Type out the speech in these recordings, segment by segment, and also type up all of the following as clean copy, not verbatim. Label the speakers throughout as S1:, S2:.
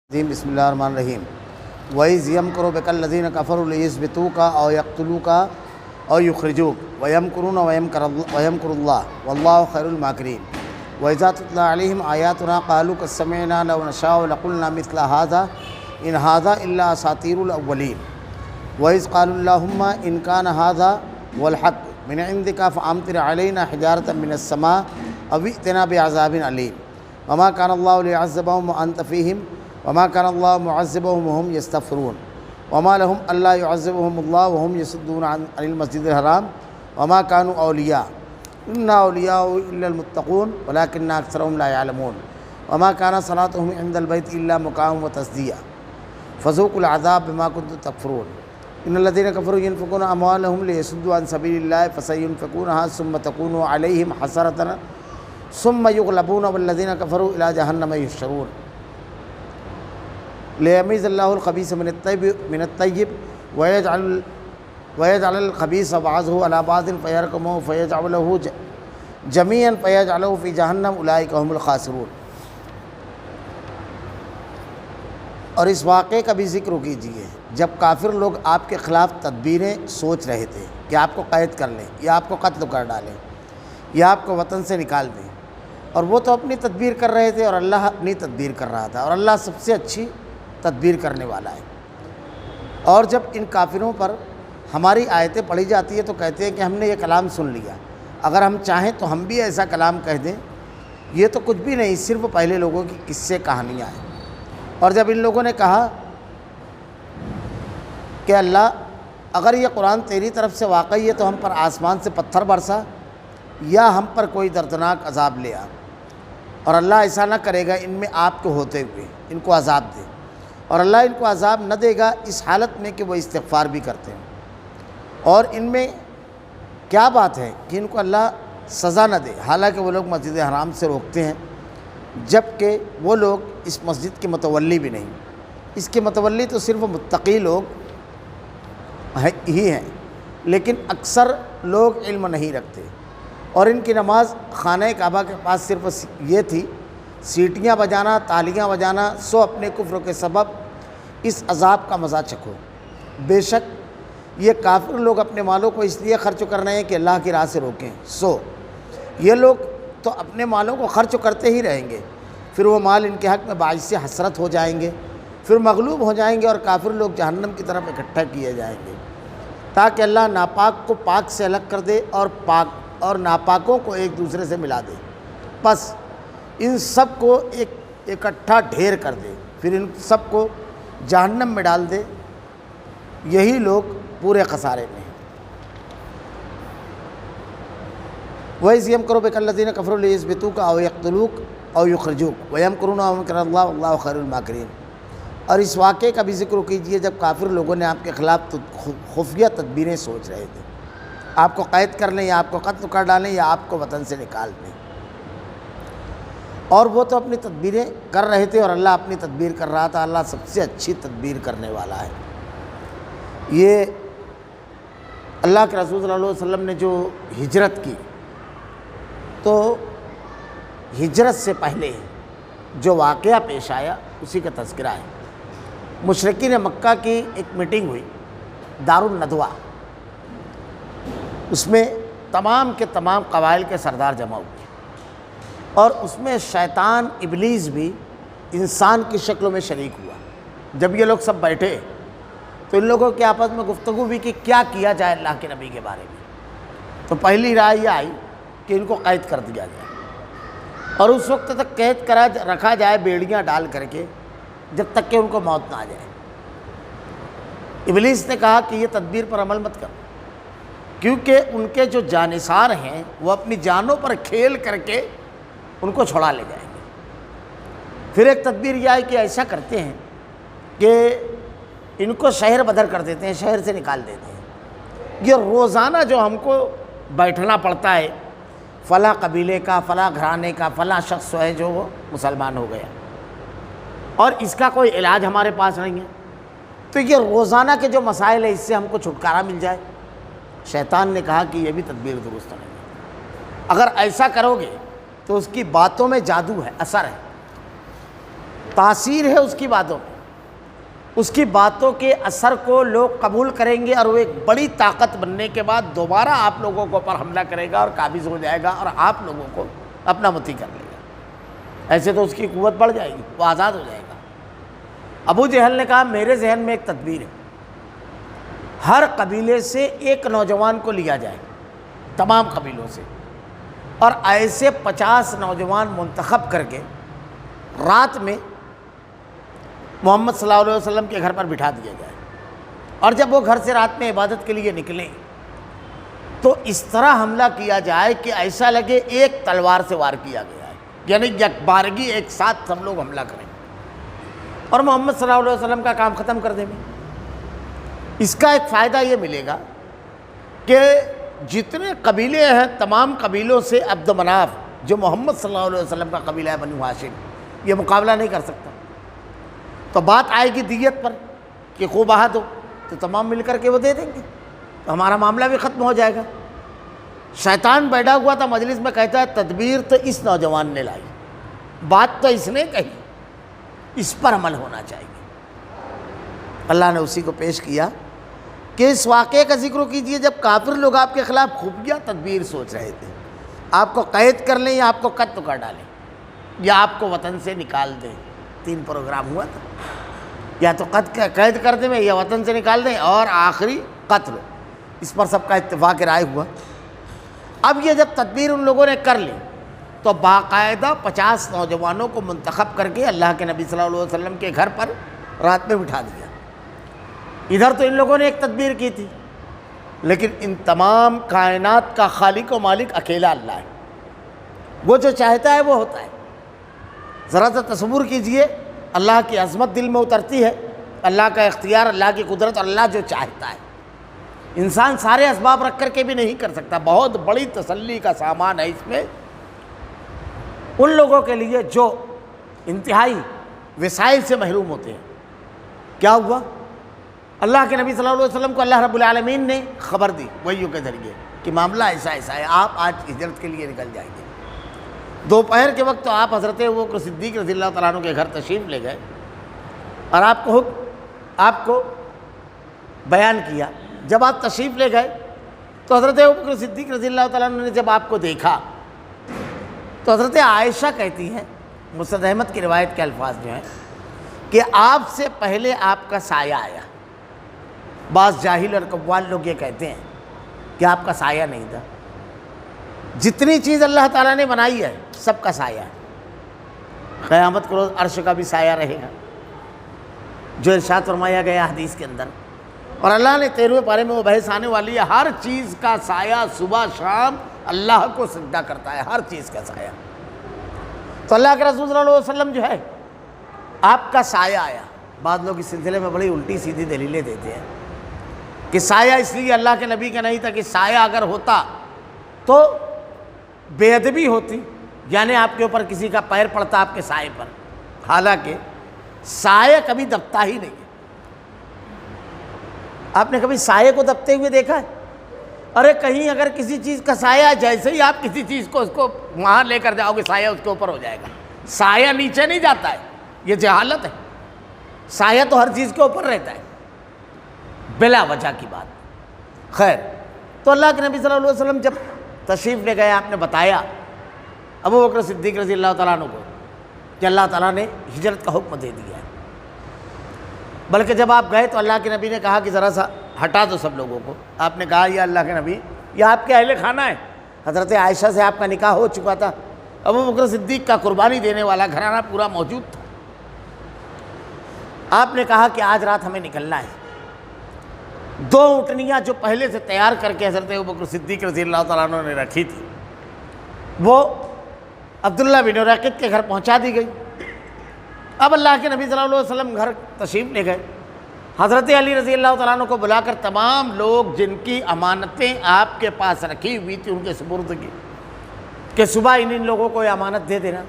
S1: بسم اللہ الرحمن الرحیم وَإِذْ يَمْكُرُ بِكَ الَّذِينَ كَفَرُوا لِيُثْبِتُوكَ أَوْ يَقْتُلُوكَ أَوْ يُخْرِجُوكَ وَيَمْكُرُونَ وَيَمْكُرُ اللَّهُ وَاللَّهُ خَيْرُ الْمَاكِرِينَ وَإِذَا تُتْلَىٰ عَلَيْهِمْ آيَاتُنَا قَالُوا قَدْ سَمِعْنَا لَوْ نَشَاءُ لَقُلْنَا مِثْلَ هَٰذَا إِنْ هَٰذَا إِلَّا أَسَاطِيرُ الْأَوَّلِينَ وَإِذْ قَالُوا اللَّهُمَّ إِنْ كَانَ هَٰذَا هُوَ الْحَقُّ مِنْ عِندِكَ فَأَمْطِرْ عَلَيْنَا حِجَارَةً مِّنَ السَّمَاءِ أَوْ ائْتِنَا بِعَذَابٍ أَلِيمٍ وَمَا كَانَ اللَّهُ لِيُعَذِّبَهُمْ وَأَنتَ فِيهِمْ وما كان الله معذبهم وهم يستغفرون وما لهم الا يعذبهم الله وهم يصدون عن المسجد الحرام وما كانوا اولياء ان اولياء الا المتقون ولكن اكثرهم لا يعلمون وما كان صلاتهم عند البيت الا مكاء وتصديا فذوقوا العذاب بما كنتم تكفرون ان الذين كفروا ينفقون اموالهم ليصدوا عن سبيل الله فسينفقونها ثم تكون عليهم حسرة ثم يغلبون والذين كفروا الى جهنم يحشرون ليميز الله الخبيث من الطيب ويجعل الخبيث بعضه على بعض فيركمه فيجعله جميعا فيجعله في جہنم اولئک هم الخاسرون۔ اور اس واقعے کا بھی ذکر کیجیے جب کافر لوگ آپ کے خلاف تدبیریں سوچ رہے تھے کہ آپ کو قید کر لیں یا آپ کو قتل کر ڈالیں یا آپ کو وطن سے نکال دیں، اور وہ تو اپنی تدبیر کر رہے تھے اور اللہ اپنی تدبیر کر رہا تھا، اور اللہ سب سے اچھی تدبیر کرنے والا ہے۔ اور جب ان کافروں پر ہماری آیتیں پڑھی جاتی ہے تو کہتے ہیں کہ ہم نے یہ کلام سن لیا، اگر ہم چاہیں تو ہم بھی ایسا کلام کہہ دیں، یہ تو کچھ بھی نہیں، صرف پہلے لوگوں کی قصے کہانیاں ہیں۔ اور جب ان لوگوں نے کہا کہ اللہ اگر یہ قرآن تیری طرف سے واقعی ہے تو ہم پر آسمان سے پتھر برسا یا ہم پر کوئی دردناک عذاب لے آ، اور اللہ ایسا نہ کرے گا ان میں آپ کو ہوتے ہوئے ان کو عذاب دے، اور اللہ ان کو عذاب نہ دے گا اس حالت میں کہ وہ استغفار بھی کرتے ہیں۔ اور ان میں کیا بات ہے کہ ان کو اللہ سزا نہ دے، حالانکہ وہ لوگ مسجد حرام سے روکتے ہیں، جبکہ وہ لوگ اس مسجد کے متولی بھی نہیں، اس کے متولی تو صرف متقی لوگ ہی ہیں، لیکن اکثر لوگ علم نہیں رکھتے۔ اور ان کی نماز خانہ کعبہ کے پاس صرف یہ تھی، سیٹیاں بجانا، تالیاں بجانا، سو اپنے کفر کے سبب اس عذاب کا مزہ چکھو۔ بے شک یہ کافر لوگ اپنے مالوں کو اس لیے خرچ کر رہے ہیں کہ اللہ کی راہ سے روکیں، سو یہ لوگ تو اپنے مالوں کو خرچ کرتے ہی رہیں گے، پھر وہ مال ان کے حق میں باعث سے حسرت ہو جائیں گے، پھر مغلوب ہو جائیں گے اور کافر لوگ جہنم کی طرف اکٹھا کیے جائیں گے، تاکہ اللہ ناپاک کو پاک سے الگ کر دے اور ناپاکوں کو ایک دوسرے سے ملا دے، بس ان سب کو ایک اکٹھا ڈھیر کر دے، پھر ان سب کو جہنم میں ڈال دے، یہی لوگ پورے خسارے میں ہیں۔ وَإِذْ يَمْكُرُ بِكَ الَّذِينَ كَفَرُوا لِيُثْبِتُوكَ أَوْ يَقْتُلُوكَ أَوْ يُخْرِجُوكَ وَيَمْكُرُونَ وَيَمْكُرُ اللَّهُ وَاللَّهُ خَيْرُ الْمَاكِرِينَ۔ اور اس واقعے کا بھی ذکر کیجیے جب کافر لوگوں نے آپ کے خلاف خفیہ تدبیریں سوچ رہے تھے، آپ کو قید کر لیں یا آپ کو قتل کر ڈالیں یا آپ کو وطن سے نکال دیں، اور وہ تو اپنی تدبیریں کر رہے تھے اور اللہ اپنی تدبیر کر رہا تھا۔ اللہ سب سے اچھی تدبیر کرنے والا ہے۔ یہ اللہ کے رسول صلی اللہ علیہ وسلم نے جو ہجرت کی، تو ہجرت سے پہلے جو واقعہ پیش آیا اسی کا تذکرہ ہے۔ مشرکین مکہ کی ایک میٹنگ ہوئی دار الندوہ، اس میں تمام کے تمام قبائل کے سردار جمع ہوئے، اور اس میں شیطان ابلیس بھی انسان کی شکلوں میں شریک ہوا۔ جب یہ لوگ سب بیٹھے تو ان لوگوں کے آپس میں گفتگو بھی کہ کیا کیا جائے اللہ کے نبی کے بارے میں، تو پہلی رائے یہ آئی کہ ان کو قید کر دیا جائے، اور اس وقت تک قید رکھا جائے بیڑیاں ڈال کر کے جب تک کہ ان کو موت نہ آ جائے۔ ابلیس نے کہا کہ یہ تدبیر پر عمل مت کرو، کیونکہ ان کے جو جانثار ہیں وہ اپنی جانوں پر کھیل کر کے ان کو چھڑا لے جائیں گے۔ پھر ایک تدبیر یہ آئی کہ ایسا کرتے ہیں کہ ان کو شہر بدر کر دیتے ہیں، شہر سے نکال دیتے ہیں، یہ روزانہ جو ہم کو بیٹھنا پڑتا ہے فلاں قبیلے کا، فلاں گھرانے کا فلاں شخص ہے جو وہ مسلمان ہو گیا، اور اس کا کوئی علاج ہمارے پاس نہیں ہے، تو یہ روزانہ کے جو مسائل ہیں اس سے ہم کو چھٹکارا مل جائے۔ شیطان نے کہا کہ یہ بھی تدبیر درست نہیں ہے، اگر ایسا کرو گے تو اس کی باتوں میں جادو ہے، اثر ہے، تاثیر ہے اس کی باتوں میں، اس کی باتوں کے اثر کو لوگ قبول کریں گے، اور وہ ایک بڑی طاقت بننے کے بعد دوبارہ آپ لوگوں کے اوپر حملہ کرے گا اور قابض ہو جائے گا اور آپ لوگوں کو اپنا متی کر لے گا۔ ایسے تو اس کی قوت بڑھ جائے گی، وہ آزاد ہو جائے گا۔ ابو جہل نے کہا میرے ذہن میں ایک تدبیر ہے، ہر قبیلے سے ایک نوجوان کو لیا جائے، تمام قبیلوں سے، اور ایسے 50 نوجوان منتخب کر کے رات میں محمد صلی اللہ علیہ وسلم کے گھر پر بٹھا دیا جائے، اور جب وہ گھر سے رات میں عبادت کے لیے نکلیں تو اس طرح حملہ کیا جائے کہ ایسا لگے ایک تلوار سے وار کیا گیا ہے، یعنی یک بارگی ایک ساتھ ہم لوگ حملہ کریں اور محمد صلی اللہ علیہ وسلم کا کام ختم کر دیں گے۔ اس کا ایک فائدہ یہ ملے گا کہ جتنے قبیلے ہیں تمام قبیلوں سے عبد مناف جو محمد صلی اللہ علیہ وسلم کا قبیلہ ہے بنو ہاشم، یہ مقابلہ نہیں کر سکتا۔ تو بات آئے گی دیت پر کہ خوب بہا دو، تو تمام مل کر کے وہ دے دیں گے، تو ہمارا معاملہ بھی ختم ہو جائے گا۔ شیطان بیٹھا ہوا تھا مجلس میں، کہتا ہے تدبیر تو اس نوجوان نے لائی، بات تو اس نے کہی، اس پر عمل ہونا چاہیے۔ اللہ نے اسی کو پیش کیا کہ اس واقعے کا ذکر کیجئے جب کافر لوگ آپ کے خلاف خفیہ تدبیر سوچ رہے تھے، آپ کو قید کر لیں یا آپ کو قتل کر ڈالیں یا آپ کو وطن سے نکال دیں۔ 3 پروگرام ہوا تھا، یا تو قید کر دیں یا وطن سے نکال دیں، اور آخری قتل۔ اس پر سب کا اتفاق رائے ہوا۔ اب یہ جب تدبیر ان لوگوں نے کر لی تو باقاعدہ 50 نوجوانوں کو منتخب کر کے اللہ کے نبی صلی اللہ علیہ وسلم کے گھر پر رات میں بٹھا دیا۔ ادھر تو ان لوگوں نے ایک تدبیر کی تھی، لیکن ان تمام کائنات کا خالق و مالک اکیلا اللہ ہے، وہ جو چاہتا ہے وہ ہوتا ہے۔ ذرا سا تصور کیجئے، اللہ کی عظمت دل میں اترتی ہے، اللہ کا اختیار، اللہ کی قدرت، اور اللہ جو چاہتا ہے انسان سارے اسباب رکھ کر کے بھی نہیں کر سکتا۔ بہت بڑی تسلی کا سامان ہے اس میں ان لوگوں کے لیے جو انتہائی وسائل سے محروم ہوتے ہیں۔ کیا ہوا؟ اللہ کے نبی صلی اللہ علیہ وسلم کو اللہ رب العالمین نے خبر دی وحیوں کے ذریعے کہ معاملہ ایسا ایسا ہے، آپ آج ہجرت کے لیے نکل جائیں گے۔ دوپہر کے وقت تو آپ حضرت ابوبکر صدیق رضی اللہ تعالیٰ عنہ کے گھر تشریف لے گئے اور آپ کو بیان کیا۔ جب آپ تشریف لے گئے تو حضرت ابوبکر صدیق رضی اللہ تعالیٰ عنہ نے جب آپ کو دیکھا تو حضرت عائشہ کہتی ہیں، مسند احمد کی روایت کے الفاظ جو ہیں، کہ آپ سے پہلے آپ کا سایہ آیا۔ بعض جاہل اور قوال لوگ یہ کہتے ہیں کہ آپ کا سایہ نہیں تھا۔ جتنی چیز اللہ تعالیٰ نے بنائی ہے سب کا سایہ ہے۔ قیامت کے روز عرش کا بھی سایہ رہے گا، جو ارشاد فرمایا گیا حدیث کے اندر، اور اللہ نے 13ویں پارے میں وہ بحث آنے والی ہے، ہر چیز کا سایہ صبح شام اللہ کو سجدہ کرتا ہے، ہر چیز کا سایہ۔ تو اللہ کے رسول صلی اللہ علیہ وسلم جو ہے آپ کا سایہ آیا۔ بعض لوگ اس سلسلے میں بڑی الٹی سیدھی دلیلیں دیتے ہیں کہ سایہ اس لیے اللہ کے نبی کا نہیں تھا کہ سایہ اگر ہوتا تو بے ادبی ہوتی، یعنی آپ کے اوپر کسی کا پیر پڑتا آپ کے سائے پر، حالانکہ سایہ کبھی دبتا ہی نہیں ہے۔ آپ نے کبھی سائے کو دبتے ہوئے دیکھا ہے؟ ارے کہیں اگر کسی چیز کا سایہ، جیسے ہی آپ کسی چیز کو اس کو وہاں لے کر جاؤ گے سایہ اس کے اوپر ہو جائے گا، سایہ نیچے نہیں جاتا ہے، یہ جہالت ہے۔ سایہ تو ہر چیز کے اوپر رہتا ہے، بلا وجہ کی بات۔ خیر، تو اللہ کے نبی صلی اللہ علیہ وسلم جب تشریف لے گئے، آپ نے بتایا ابوبکر صدیق رضی اللہ تعالیٰ عنہ کو کہ اللہ تعالیٰ نے ہجرت کا حکم دے دیا ہے۔ بلکہ جب آپ گئے تو اللہ کے نبی نے کہا کہ ذرا سا ہٹا دو سب لوگوں کو۔ آپ نے کہا یا اللہ کے نبی، یہ آپ کے اہل خانہ ہے، حضرت عائشہ سے آپ کا نکاح ہو چکا تھا، ابوبکر صدیق کا قربانی دینے والا گھرانہ پورا موجود تھا۔ آپ نے کہا کہ آج رات ہمیں نکلنا ہے۔ 2 اونٹنیاں جو پہلے سے تیار کر کے حضرت ابوبکر صدیق رضی اللہ تعالیٰ عنہ نے رکھی تھی، وہ عبداللہ بن رقیق کے گھر پہنچا دی گئی۔ اب اللہ کے نبی صلی اللہ علیہ وسلم گھر تشریف لے گئے، حضرت علی رضی اللہ تعالیٰ عنہ کو بلا کر تمام لوگ جن کی امانتیں آپ کے پاس رکھی ہوئی تھی ان کے سپرد کی کہ صبح ان لوگوں کو یہ امانت دے دینا،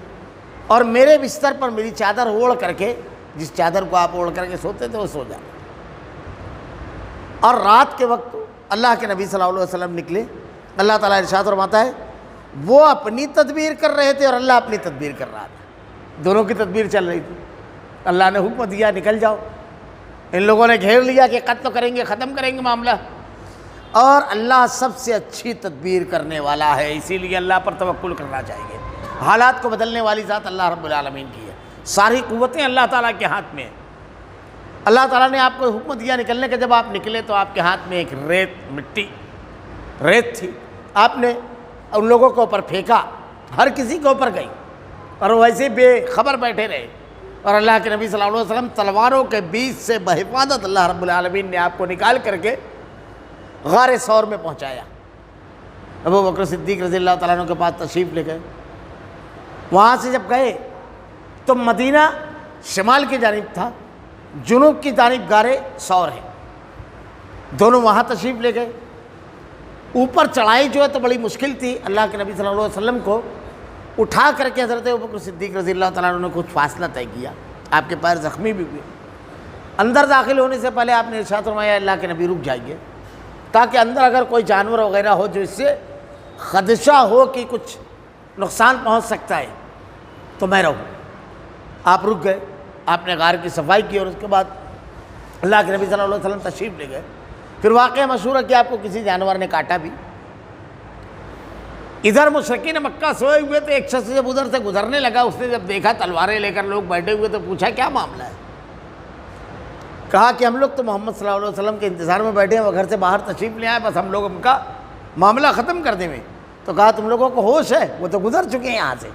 S1: اور میرے بستر پر میری چادر اوڑھ کر کے، جس چادر کو آپ اوڑھ کر کے سوتے تھے وہ سو جانا۔ اور رات کے وقت اللہ کے نبی صلی اللہ علیہ وسلم نکلے۔ اللہ تعالیٰ ارشاد فرماتا ہے وہ اپنی تدبیر کر رہے تھے اور اللہ اپنی تدبیر کر رہا تھا، دونوں کی تدبیر چل رہی تھی۔ اللہ نے حکم دیا نکل جاؤ. ان لوگوں نے گھیر لیا کہ قتل کریں گے, ختم کریں گے معاملہ. اور اللہ سب سے اچھی تدبیر کرنے والا ہے, اسی لیے اللہ پر توکل کرنا چاہیے. حالات کو بدلنے والی ذات اللہ رب العالمین کی ہے. ساری قوتیں اللہ تعالیٰ کے ہاتھ میں ہیں. اللہ تعالیٰ نے آپ کو حکم دیا نکلنے کا, جب آپ نکلے تو آپ کے ہاتھ میں ایک ریت تھی. آپ نے ان لوگوں کے اوپر پھینکا, ہر کسی کے اوپر گئی, اور ویسے بے خبر بیٹھے رہے. اور اللہ کے نبی صلی اللہ علیہ وسلم تلواروں کے بیچ سے بحفاظت اللہ رب العالمین نے آپ کو نکال کر کے غار ثور میں پہنچایا. ابو بکر صدیق رضی اللہ تعالیٰ عنہ کے پاس تشریف لے گئے. وہاں سے جب گئے تو مدینہ شمال کی جانب تھا, جنوب کی جانب غار ثور ہے. دونوں وہاں تشریف لے گئے. اوپر چڑھائی جو ہے تو بڑی مشکل تھی. اللہ کے نبی صلی اللہ علیہ وسلم کو اٹھا کر کے حضرت ابو بکر صدیق رضی اللہ تعالیٰ عنہ نے کچھ فاصلہ طے کیا. آپ کے پیر زخمی بھی ہوئے. اندر داخل ہونے سے پہلے آپ نے ارشاد فرمایا اللہ کے نبی رک جائیے, تاکہ اندر اگر کوئی جانور وغیرہ ہو جو اس سے خدشہ ہو کہ کچھ نقصان پہنچ سکتا ہے تو میں رہوں. آپ رک گئے. آپ نے غار کی صفائی کی اور اس کے بعد اللہ کے نبی صلی اللہ علیہ وسلم تشریف لے گئے. پھر واقعہ مشہور ہے کہ آپ کو کسی جانور نے کاٹا بھی. ادھر مشرکین مکہ سوئے ہوئے تھے. ایک شخص جب ادھر سے گزرنے لگا, اس نے جب دیکھا تلواریں لے کر لوگ بیٹھے ہوئے تو پوچھا کیا معاملہ ہے. کہا کہ ہم لوگ تو محمد صلی اللہ علیہ وسلم کے انتظار میں بیٹھے ہیں, وہ گھر سے باہر تشریف لے آئے, بس ہم لوگ ان کا معاملہ ختم کر دیں میں. تو کہا تم لوگوں کو ہوش ہے, وہ تو گزر چکے ہیں یہاں سے.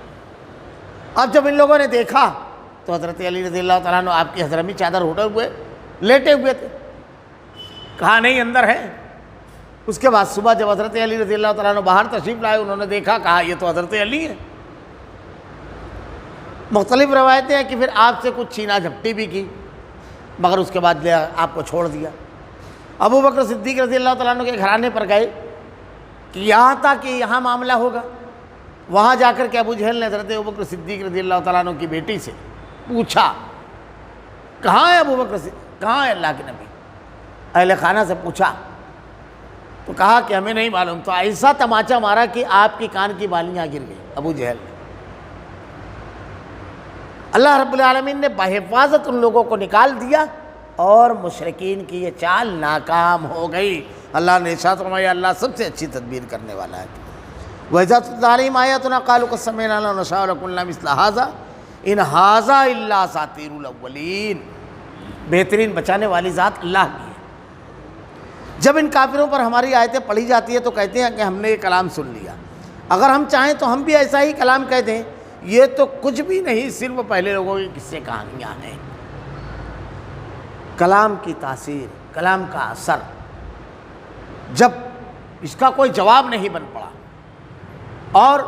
S1: اب جب ان لوگوں نے دیکھا تو حضرت علی رضی اللہ تعالیٰ عنہ آپ کی حضرمی چادر اٹھے ہوئے لیٹے ہوئے تھے. کہا نہیں اندر ہے. اس کے بعد صبح جب حضرت علی رضی اللہ تعالیٰ عنہ باہر تشریف لائے, انہوں نے دیکھا, کہا یہ تو حضرت علی ہے. مختلف روایتیں ہیں کہ پھر آپ سے کچھ چھینا جھپٹی بھی کی, مگر اس کے بعد آپ کو چھوڑ دیا. ابو بکر صدیق رضی اللہ تعالیٰ عنہ کے گھرانے پر گئے کہ یہاں تھا کہ یہاں معاملہ ہوگا. وہاں جا کر کے ابو جہل نے حضرت ابو بکر صدیق رضی اللہ تعالیٰ عنہ کی بیٹی سے پوچھا کہاں ہے ابو بکر صدیق, کہاں ہے اللہ کے نبی. اہل خانہ سے پوچھا تو کہا کہ ہمیں نہیں معلوم. تو ایسا تماچا مارا کہ آپ کی کان کی بالیاں گر گئی ابو جہل نے. اللہ رب العالمین نے بحفاظت ان لوگوں کو نکال دیا اور مشرکین کی یہ چال ناکام ہو گئی. اللہ نے ارشاد فرمایا اللہ سب سے اچھی تدبیر کرنے والا ہے. وَإِذَا تُتْلَىٰ عَلَيْهِمْ آيَاتُنَا قَالُوا قَدْ سَمِعْنَا لَوْ نَشَاءُ لَقُلْنَا مِثْلَ هَٰذَا إِنْ هَٰذَا إِلَّا أَسَاطِيرُ الْأَوَّلِينَ. بہترین بچانے والی ذات اللہ کی ہے. جب ان کافروں پر ہماری آیتیں پڑھی جاتی ہے تو کہتے ہیں کہ ہم نے یہ کلام سن لیا. اگر ہم چاہیں تو ہم بھی ایسا ہی کلام کہہ دیں. یہ تو کچھ بھی نہیں, صرف پہلے لوگوں کی قصے کہانیاں ہیں. کلام کی تاثیر, کلام کا اثر, جب اس کا کوئی جواب نہیں بن پڑا اور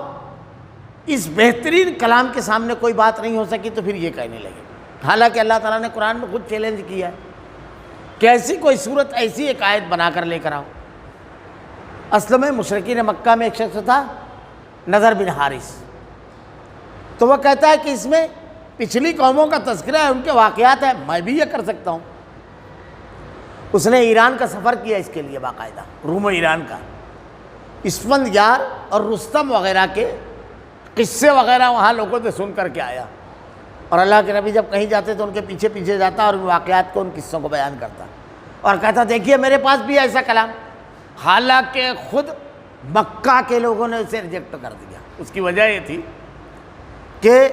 S1: اس بہترین کلام کے سامنے کوئی بات نہیں ہو سکی تو پھر یہ کہنے لگے. حالانکہ اللہ تعالیٰ نے قرآن میں خود چیلنج کیا ہے کہ ایسی کوئی صورت, ایسی ایک آیت بنا کر لے کر آؤ. اصل میں مشرکین مکہ میں ایک شخص تھا نضر بن حارث. تو وہ کہتا ہے کہ اس میں پچھلی قوموں کا تذکرہ ہے, ان کے واقعات ہیں, میں بھی یہ کر سکتا ہوں. اس نے ایران کا سفر کیا اس کے لیے باقاعدہ, روم و ایران کا. اسفندیار اور رستم وغیرہ کے قصے وغیرہ وہاں لوگوں سے سن کر کے آیا. اور اللہ کے نبی جب کہیں جاتے تو ان کے پیچھے پیچھے جاتا اور ان واقعات کو, ان قصوں کو بیان کرتا اور کہتا دیکھیے میرے پاس بھی ایسا کلام. حالانکہ خود مکہ کے لوگوں نے اسے ریجیکٹ کر دیا. اس کی وجہ یہ تھی کہ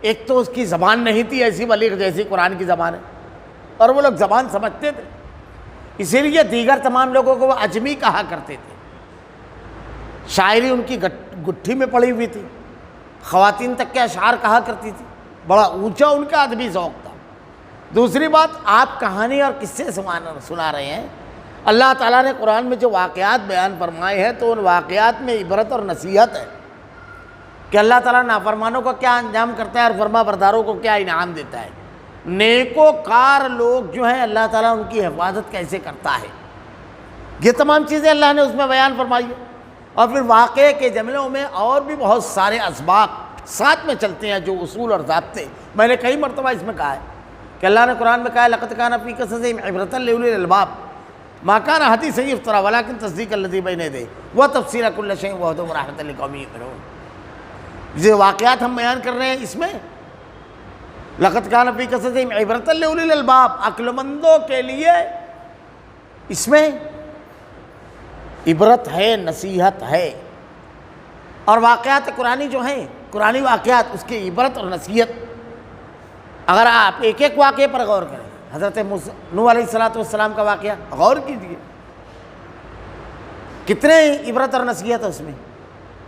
S1: ایک تو اس کی زبان نہیں تھی ایسی بلیغ جیسی قرآن کی زبان ہے, اور وہ لوگ زبان سمجھتے تھے, اسی لیے دیگر تمام لوگوں کو وہ اجمی کہا کرتے تھے. شاعری ان کی گٹھی میں پڑی ہوئی تھی, خواتین تک کے اشعار کہا کرتی تھی, بڑا اونچا ان کا ادبی ذوق تھا. دوسری بات, آپ کہانی اور قصے سنا رہے ہیں. اللہ تعالیٰ نے قرآن میں جو واقعات بیان فرمائے ہیں تو ان واقعات میں عبرت اور نصیحت ہے کہ اللہ تعالیٰ نافرمانوں کو کیا انجام کرتا ہے اور فرما برداروں کو کیا انعام دیتا ہے. نیکوکار لوگ جو ہیں اللہ تعالیٰ ان کی حفاظت کیسے کرتا ہے, یہ تمام چیزیں اللہ نے اس میں بیان فرمائی ہے. اور پھر واقعے کے جملوں میں اور بھی بہت سارے اسباق ساتھ میں چلتے ہیں جو اصول اور ضابطے. میں نے کئی مرتبہ اس میں کہا ہے کہ اللہ نے قرآن میں کہا ہے لقد کان فی قصصہم عبرۃ لاولی الالباب ما کان حدیثا یفترا ولکن تصدیق الذی بین یدیہ وتفصیل کل شیء وہدی ورحمۃ لقوم یؤمنون. یہ واقعات ہم بیان کر رہے ہیں, اس میں لقد کان فی قصصہم عبرۃ لأولی الالباب، عقل مندوں کے لیے اس میں عبرت ہے، نصیحت ہے۔ اور واقعات قرآنی جو ہیں، قرآنی واقعات، اس کی عبرت اور نصیحت، اگر آپ ایک ایک واقعے پر غور کریں، حضرت نوح علیہ السلام کا واقعہ غور کیجیے، کتنے عبرت اور نصیحت ہے اس میں۔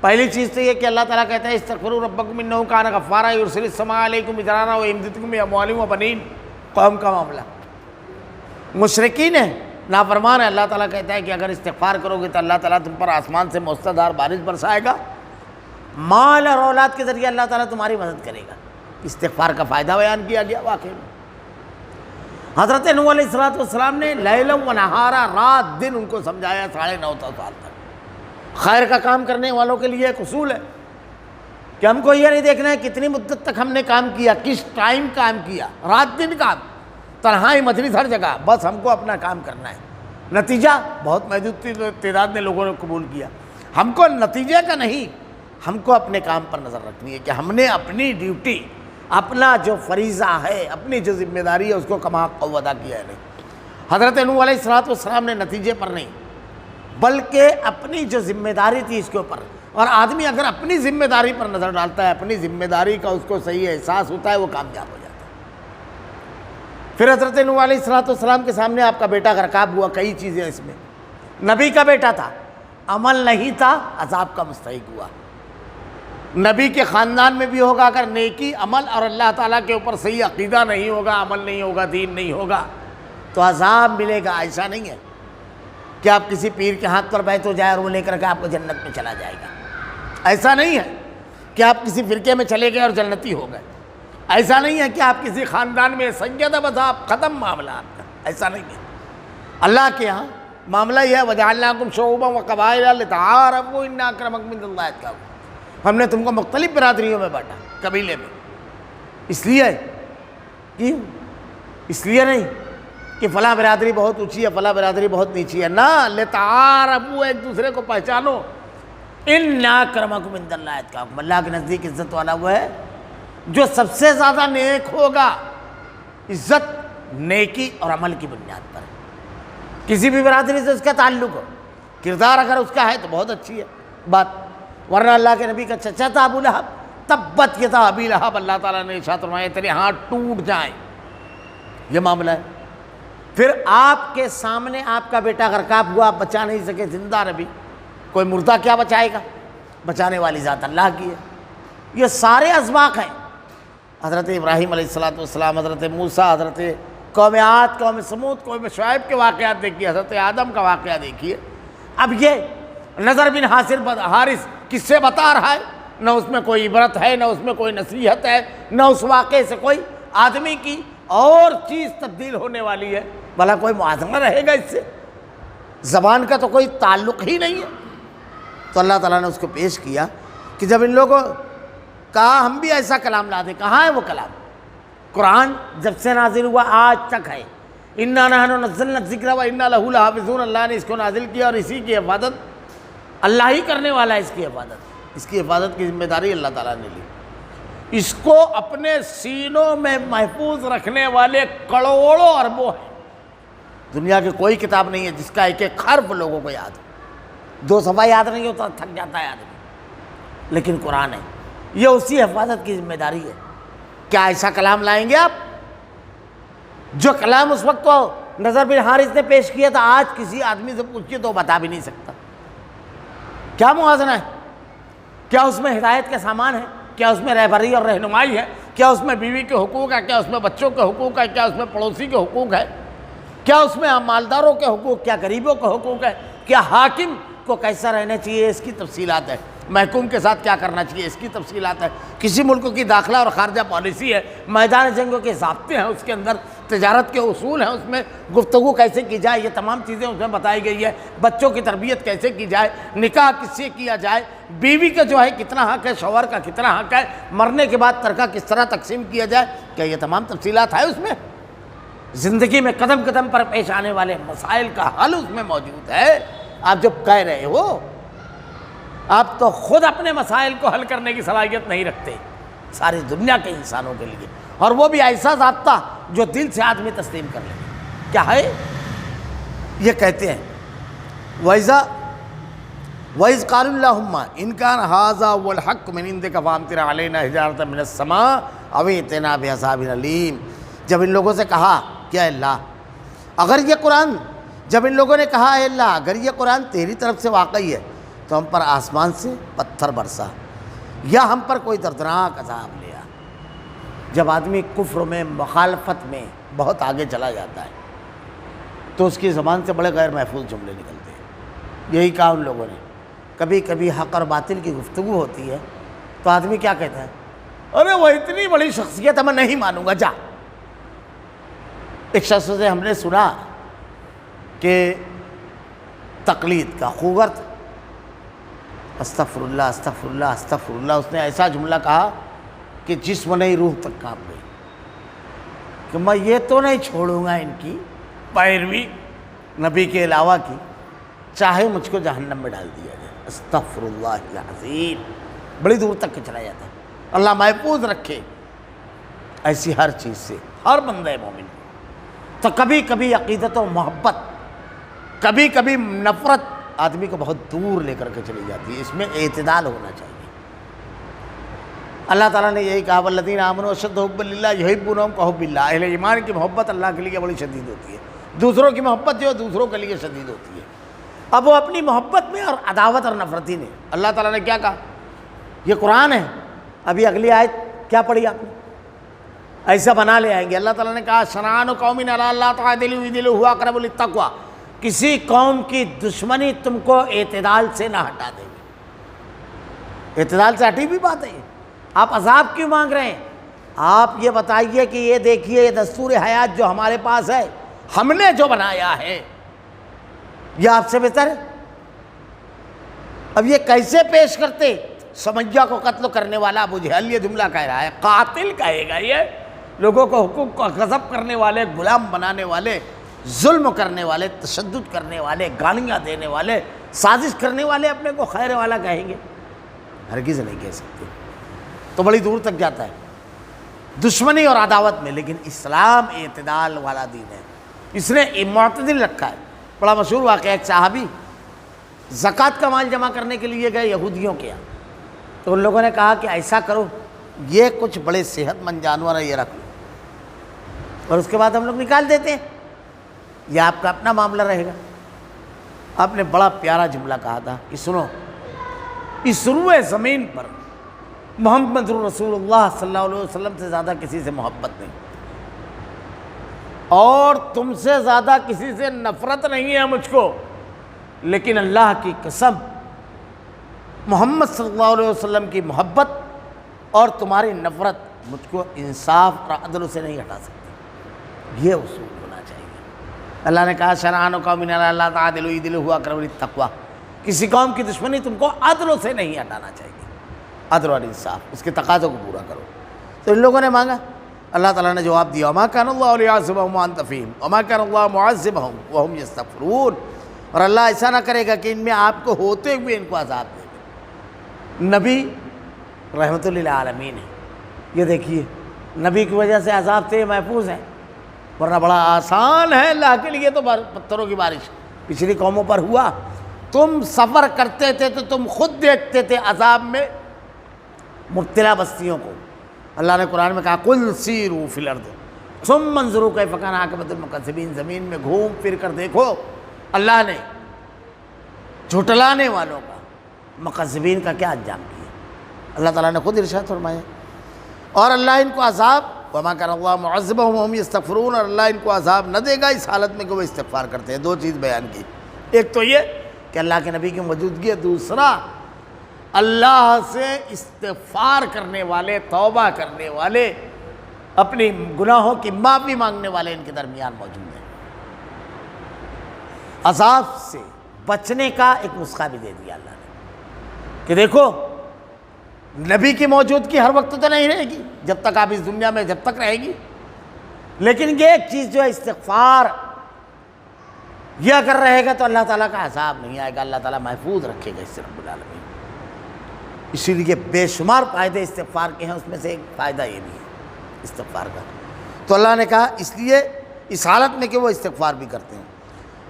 S1: پہلی چیز تو یہ کہ اللہ تعالیٰ کہتا ہے استغفروا ربکم انہ کان غفارا یرسل السماء علیکم مدرارا ویمددکم باموال وبنین، قوم کا معاملہ۔ مشرکین ہیں، نافرمان ہے، اللہ تعالیٰ کہتا ہے کہ اگر استغفار کرو گے تو اللہ تعالیٰ تم پر آسمان سے موسلادھار بارش برسائے گا، مال اور اولاد کے ذریعے اللہ تعالیٰ تمہاری مدد کرے گا۔ استغفار کا فائدہ بیان کیا گیا واقعی میں۔ حضرت نوح علیہ السلام نے لیلا و نہارا، رات دن ان کو سمجھایا 9.5 سال تک۔ خیر کا کام کرنے والوں کے لیے ایک اصول ہے کہ ہم کو یہ نہیں دیکھنا ہے کتنی مدت تک ہم نے کام کیا، کس ٹائم کام کیا، رات دن کام، تنہائی مجلس ہر جگہ، بس ہم کو اپنا کام کرنا ہے۔ نتیجہ بہت محدود تعداد نے لوگوں نے قبول کیا۔ ہم کو نتیجے کا نہیں، ہم کو اپنے کام پر نظر رکھنی ہے کہ ہم نے اپنی ڈیوٹی، اپنا جو فریضہ ہے، اپنی جو ذمہ داری ہے، اس کو کما حق ادا کیا ہے نہیں۔ حضرت نوح علیہ السلام نے نتیجے پر نہیں بلکہ اپنی جو ذمہ داری تھی اس کے اوپر، اور آدمی اگر اپنی ذمہ داری پر نظر ڈالتا ہے، اپنی ذمہ داری کا اس کو صحیح احساس ہوتا ہے، وہ کامیاب ہو جاتا ہے۔ پھر حضرت نوح علیہ السلام کے سامنے آپ کا بیٹا غرقاب ہوا، کئی چیزیں اس میں، نبی کا بیٹا تھا، عمل نہیں تھا، عذاب کا مستحق ہوا۔ نبی کے خاندان میں بھی ہوگا اگر نیکی، عمل اور اللہ تعالیٰ کے اوپر صحیح عقیدہ نہیں ہوگا، عمل نہیں ہوگا، دین نہیں ہوگا تو عذاب ملے گا۔ ایسا نہیں ہے کہ آپ کسی پیر کے ہاتھ پر بیعت ہو جائے اور وہ لے کر کے آپ کو جنت میں چلا جائے گا۔ ایسا نہیں ہے کہ آپ کسی فرقے میں چلے گئے اور جنتی ہو گئے۔ ایسا نہیں ہے کہ آپ کسی خاندان میں سید بس آپ ختم معاملہ آپ کا، ایسا نہیں ہے۔ اللہ کے ہاں معاملہ یہ ہے وَجَعَلْنَاكُمْ شُعُوبًا وَقَبَائِلَ لِتَعَارَفُوا إِنَّ أَكْرَمَكُمْ عِندَ اللَّهِ أَتْقَاكُمْ۔ ہم نے تم کو مختلف برادریوں میں بانٹا، قبیلے میں، اس لیے کیوں؟ اس لیے نہیں کہ فلاں برادری بہت اونچی ہے، فلاں برادری بہت نیچی ہے، نہ، لِتَعَارَفُوا، ایک دوسرے کو پہچانو۔ إِنَّ أَكْرَمَكُمْ عِندَ اللَّهِ أَتْقَاكُمْ، اللہ کے نزدیک عزت والا وہ ہے جو سب سے زیادہ نیک ہوگا۔ عزت نیکی اور عمل کی بنیاد پر، کسی بھی برادری سے اس کا تعلق ہو، کردار اگر اس کا ہے تو بہت اچھی ہے بات، ورنہ اللہ کے نبی کا چچا تھا ابو لہب، تبت یدا ابی لہب، اللہ تعالیٰ نے ارشاد فرمایا تیرے ہاتھ ٹوٹ جائیں، یہ معاملہ ہے۔ پھر آپ کے سامنے آپ کا بیٹا غرقاب ہوا، آپ بچا نہیں سکے، زندہ نبی، کوئی مردہ کیا بچائے گا؟ بچانے والی ذات اللہ کی ہے۔ یہ سارے اسباق ہیں، حضرت ابراہیم علیہ السلام، حضرت موسیٰ، حضرت قوم عاد، قوم سمود، قوم شعیب کے واقعات دیکھیے، حضرت آدم کا واقعہ دیکھیے۔ اب یہ نظر بن حارث کس سے بتا رہا ہے؟ نہ اس میں کوئی عبرت ہے، نہ اس میں کوئی نصیحت ہے، نہ اس واقعے سے کوئی آدمی کی اور چیز تبدیل ہونے والی ہے، بھلا کوئی موازنہ رہے گا اس سے؟ زبان کا تو کوئی تعلق ہی نہیں ہے۔ تو اللہ تعالیٰ نے اس کو پیش کیا کہ جب ان لوگوں کہا ہم بھی ایسا کلام لا دیں، کہاں ہے وہ کلام؟ قرآن جب سے نازل ہوا آج تک ہے، اِنَّا نَحْنُ نَزَّلْنَا الذِّكْرَ وَإِنَّا لَهُ لَحَافِظُونَ، اللہ نے اس کو نازل کیا اور اسی کی حفاظت اللہ ہی کرنے والا ہے۔ اس کی حفاظت کی ذمہ داری اللہ تعالیٰ نے لی۔ اس کو اپنے سینوں میں محفوظ رکھنے والے کروڑوں اربوں ہیں۔ دنیا کی کوئی کتاب نہیں ہے جس کا ایک ایک حرف لوگوں کو یاد ہو، 2 صفحہ یاد نہیں ہوتا، تھک جاتا ہے آدمی، لیکن قرآن ہے، یہ اسی حفاظت کی ذمہ داری ہے۔ کیا ایسا کلام لائیں گے آپ جو کلام اس وقت کو نظر بن حارث نے پیش کیا تھا، آج کسی آدمی سے پوچھیے تو بتا بھی نہیں سکتا؟ کیا موازنہ ہے؟ کیا اس میں ہدایت کا سامان ہے؟ کیا اس میں رہبری اور رہنمائی ہے؟ کیا اس میں بیوی کے حقوق ہے؟ کیا اس میں بچوں کے حقوق ہے؟ کیا اس میں پڑوسی کے حقوق ہے؟ کیا اس میں مالداروں کے حقوق، کیا غریبوں کے حقوق ہے؟ کیا حاکم کو کیسا رہنا چاہیے، اس کی تفصیلات ہے؟ محکوم کے ساتھ کیا کرنا چاہیے، اس کی تفصیلات ہے؟ کسی ملک کی داخلہ اور خارجہ پالیسی ہے، میدان جنگوں کے ضابطے ہیں اس کے اندر، تجارت کے اصول ہیں اس میں، گفتگو کیسے کی جائے، یہ تمام چیزیں اس میں بتائی گئی ہے۔ بچوں کی تربیت کیسے کی جائے، نکاح کس سے کیا جائے، بیوی کا جو ہے کتنا حق ہے، شوہر کا کتنا حق ہے، مرنے کے بعد ترکہ کس طرح تقسیم کیا جائے، کیا یہ تمام تفصیلات ہے اس میں؟ زندگی میں قدم قدم پر پیش آنے والے مسائل کا حل اس میں موجود ہے۔ آپ جب کہہ رہے ہو آپ تو خود اپنے مسائل کو حل کرنے کی صلاحیت نہیں رکھتے، ساری دنیا کے انسانوں کے لیے اور وہ بھی ایسا ضابطہ جو دل سے آدمی تسلیم کر لے. کیا ہے یہ کہتے ہیں وَإِذْ قَالُوا اللَّهُمَّ إِنْ كَانَ هَذَا هُوَ الْحَقُّ مِنْ عِنْدِكَ فَأَمْطِرْ عَلَيْنَا حِجَارَةً مِنَ السَّمَاءِ أَوْ ائْتِنَا بِعَذَابٍ أَلِيمٍ. جب ان لوگوں سے کہا کہ اے اللہ اگر یہ قرآن، جب ان لوگوں نے کہا اے اللہ اگر یہ قرآن تیری طرف سے واقعی ہے تو ہم پر آسمان سے پتھر برسا یا ہم پر کوئی دردناک عذاب لیا. جب آدمی کفر میں، مخالفت میں بہت آگے چلا جاتا ہے تو اس کی زبان سے بڑے غیر محفوظ جملے نکلتے ہیں. یہی کہا ان لوگوں نے. کبھی کبھی حق اور باطل کی گفتگو ہوتی ہے تو آدمی کیا کہتا ہے، ارے وہ اتنی بڑی شخصیت ہے میں نہیں مانوں گا، جا. ایک شخص سے ہم نے سنا کہ تقلید کا خوگر تھا، استغفر اللہ استغفر اللہ استغفر اللہ. اس نے ایسا جملہ کہا کہ جسم نہیں روح تک کانپ گئی کہ میں یہ تو نہیں چھوڑوں گا ان کی پیروی نبی کے علاوہ کی، چاہے مجھ کو جہنم میں ڈال دیا جائے. استغفر اللہ العظیم. بڑی دور تک کے چلا جاتا ہے. اللہ محفوظ رکھے ایسی ہر چیز سے ہر بندہ مومن. تو کبھی کبھی عقیدت و محبت، کبھی کبھی نفرت آدمی کو بہت دور لے کر کے چلی جاتی ہے. اس میں اعتدال ہونا چاہیے. اللہ تعالیٰ نے یہی کہا والذین آمنوا اشد حبا للہ یحبونہم کحب اللہ. اہل ایمان کی محبت اللہ کے لیے بڑی شدید ہوتی ہے. دوسروں کی محبت جو ہے دوسروں کے لیے شدید ہوتی ہے. اب وہ اپنی محبت میں اور عداوت اور نفرتی نے اللہ تعالیٰ نے کیا کہا، یہ قرآن ہے. ابھی اگلی آیت کیا پڑھی آپ نے، ایسا بنا لے آئیں گے. اللہ تعالیٰ نے کہا شنآن قوم علی اللہ تعدلوا اعدلوا هو اقرب للتقوی. کسی قوم کی دشمنی تم کو اعتدال سے نہ ہٹا دے گی. اعتدال سے ہٹی بھی بات ہے. آپ عذاب کیوں مانگ رہے ہیں؟ آپ یہ بتائیے کہ یہ دیکھیے یہ دستور حیات جو ہمارے پاس ہے، ہم نے جو بنایا ہے یہ آپ سے بہتر ہے. اب یہ کیسے پیش کرتے؟ سمیہ کو قتل کرنے والا ابو جہل یہ جملہ کہہ رہا ہے، قاتل کہے گا یہ. لوگوں کو حقوق کا غصب کرنے والے، غلام بنانے والے، ظلم کرنے والے، تشدد کرنے والے، گالیاں دینے والے، سازش کرنے والے اپنے کو خیر والا کہیں گے؟ ہرگز نہیں کہہ سکتے. تو بڑی دور تک جاتا ہے دشمنی اور عداوت میں. لیکن اسلام اعتدال والا دین ہے. اس نے معتدل رکھا ہے. بڑا مشہور واقعہ، ایک صحابی زکوٰۃ کا مال جمع کرنے کے لیے گئے یہودیوں کے یہاں. تو ان لوگوں نے کہا کہ ایسا کرو، یہ کچھ بڑے صحت مند جانور ہے، یہ رکھ لو اور اس کے بعد ہم لوگ نکال دیتے ہیں، یہ آپ کا اپنا معاملہ رہے گا. آپ نے بڑا پیارا جملہ کہا تھا کہ سنو، اس روئے زمین پر محمد رسول اللہ صلی اللہ علیہ وسلم سے زیادہ کسی سے محبت نہیں اور تم سے زیادہ کسی سے نفرت نہیں ہے مجھ کو، لیکن اللہ کی قسم محمد صلی اللہ علیہ وسلم کی محبت اور تمہاری نفرت مجھ کو انصاف اور عدل سے نہیں ہٹا سکتی. یہ اصول ہونا چاہیے. اللہ نے کہا شنآن قوم علی اللہ تعدلوا اعدلوا هو اقرب للتقوی. کسی قوم کی دشمنی تم کو عدل سے نہیں ہٹانا چاہیے. عدل اور انصاف، اس کے تقاضوں کو پورا کرو. تو ان لوگوں نے مانگا، اللہ تعالیٰ نے جواب دیا وما كان الله ليعذبهم وانت فيهم وما كان الله معذبهم وهم يستغفرون. اور اللہ ایسا نہ کرے گا کہ ان میں آپ کو ہوتے ہوئے ان کو عذاب دے دے. نبی رحمت للعالمین ہے. یہ دیکھیے نبی کی وجہ سے عذاب سے محفوظ ہیں، ورنہ بڑا آسان ہے اللہ کے لیے تو پتھروں کی بارش پچھلی قوموں پر ہوا. تم سفر کرتے تھے تو تم خود دیکھتے تھے عذاب میں مبتلا بستیوں کو. اللہ نے قرآن میں کہا قل سیروا فی الارض ثم انظروا کیف کان عاقبۃ المکذبین. زمین میں گھوم پھر کر دیکھو اللہ نے جھٹلانے والوں کا، مکذبین کا کیا انجام کیا. اللہ تعالیٰ نے خود ارشاد فرمایا. اور اللہ ان کو عذاب وما كان الله معذبهم وهم يستغفرون، اور اللہ ان کو عذاب نہ دے گا اس حالت میں کہ وہ استغفار کرتے ہیں. دو چیز بیان کی، ایک تو یہ کہ اللہ کے نبی کی موجودگی ہے، دوسرا اللہ سے استغفار کرنے والے، توبہ کرنے والے، اپنی گناہوں کی معافی مانگنے والے ان کے درمیان موجود ہیں. عذاب سے بچنے کا ایک نسخہ بھی دے دیا اللہ نے کہ دیکھو نبی کی موجودگی ہر وقت تو نہیں رہے گی، جب تک آپ اس دنیا میں جب تک رہے گی، لیکن یہ ایک چیز جو ہے استغفار، یہ اگر رہے گا تو اللہ تعالیٰ کا عذاب نہیں آئے گا، اللہ تعالیٰ محفوظ رکھے گا اس سے رب العالمین. اسی لیے بے شمار فائدے استغفار کے ہیں، اس میں سے ایک فائدہ یہ بھی ہے استغفار کا۔ تو اللہ نے کہا اس لیے اس حالت میں کہ وہ استغفار بھی کرتے ہیں۔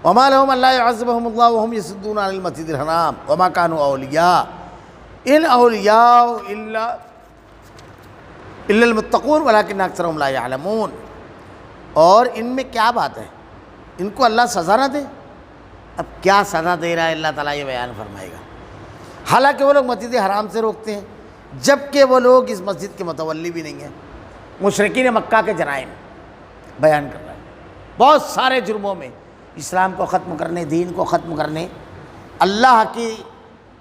S1: وما لهم الا يعذبهم الله وهم يصدون عن المسجد الحرام وما كانوا اولیاء ان اولیاء الا المتقون ولكن اکثرهم لا يعلمون۔ اور ان میں کیا بات ہے، ان کو اللہ سزا نہ دے؟ اب کیا سزا دے رہا ہے اللہ تعالیٰ یہ بیان فرمائے گا۔ حالانکہ وہ لوگ مسجد حرام سے روکتے ہیں، جبکہ وہ لوگ اس مسجد کے متولی بھی نہیں ہیں۔ مشرکین مکہ کے جرائم بیان کر رہا ہے، بہت سارے جرموں میں اسلام کو ختم کرنے، دین کو ختم کرنے، اللہ کی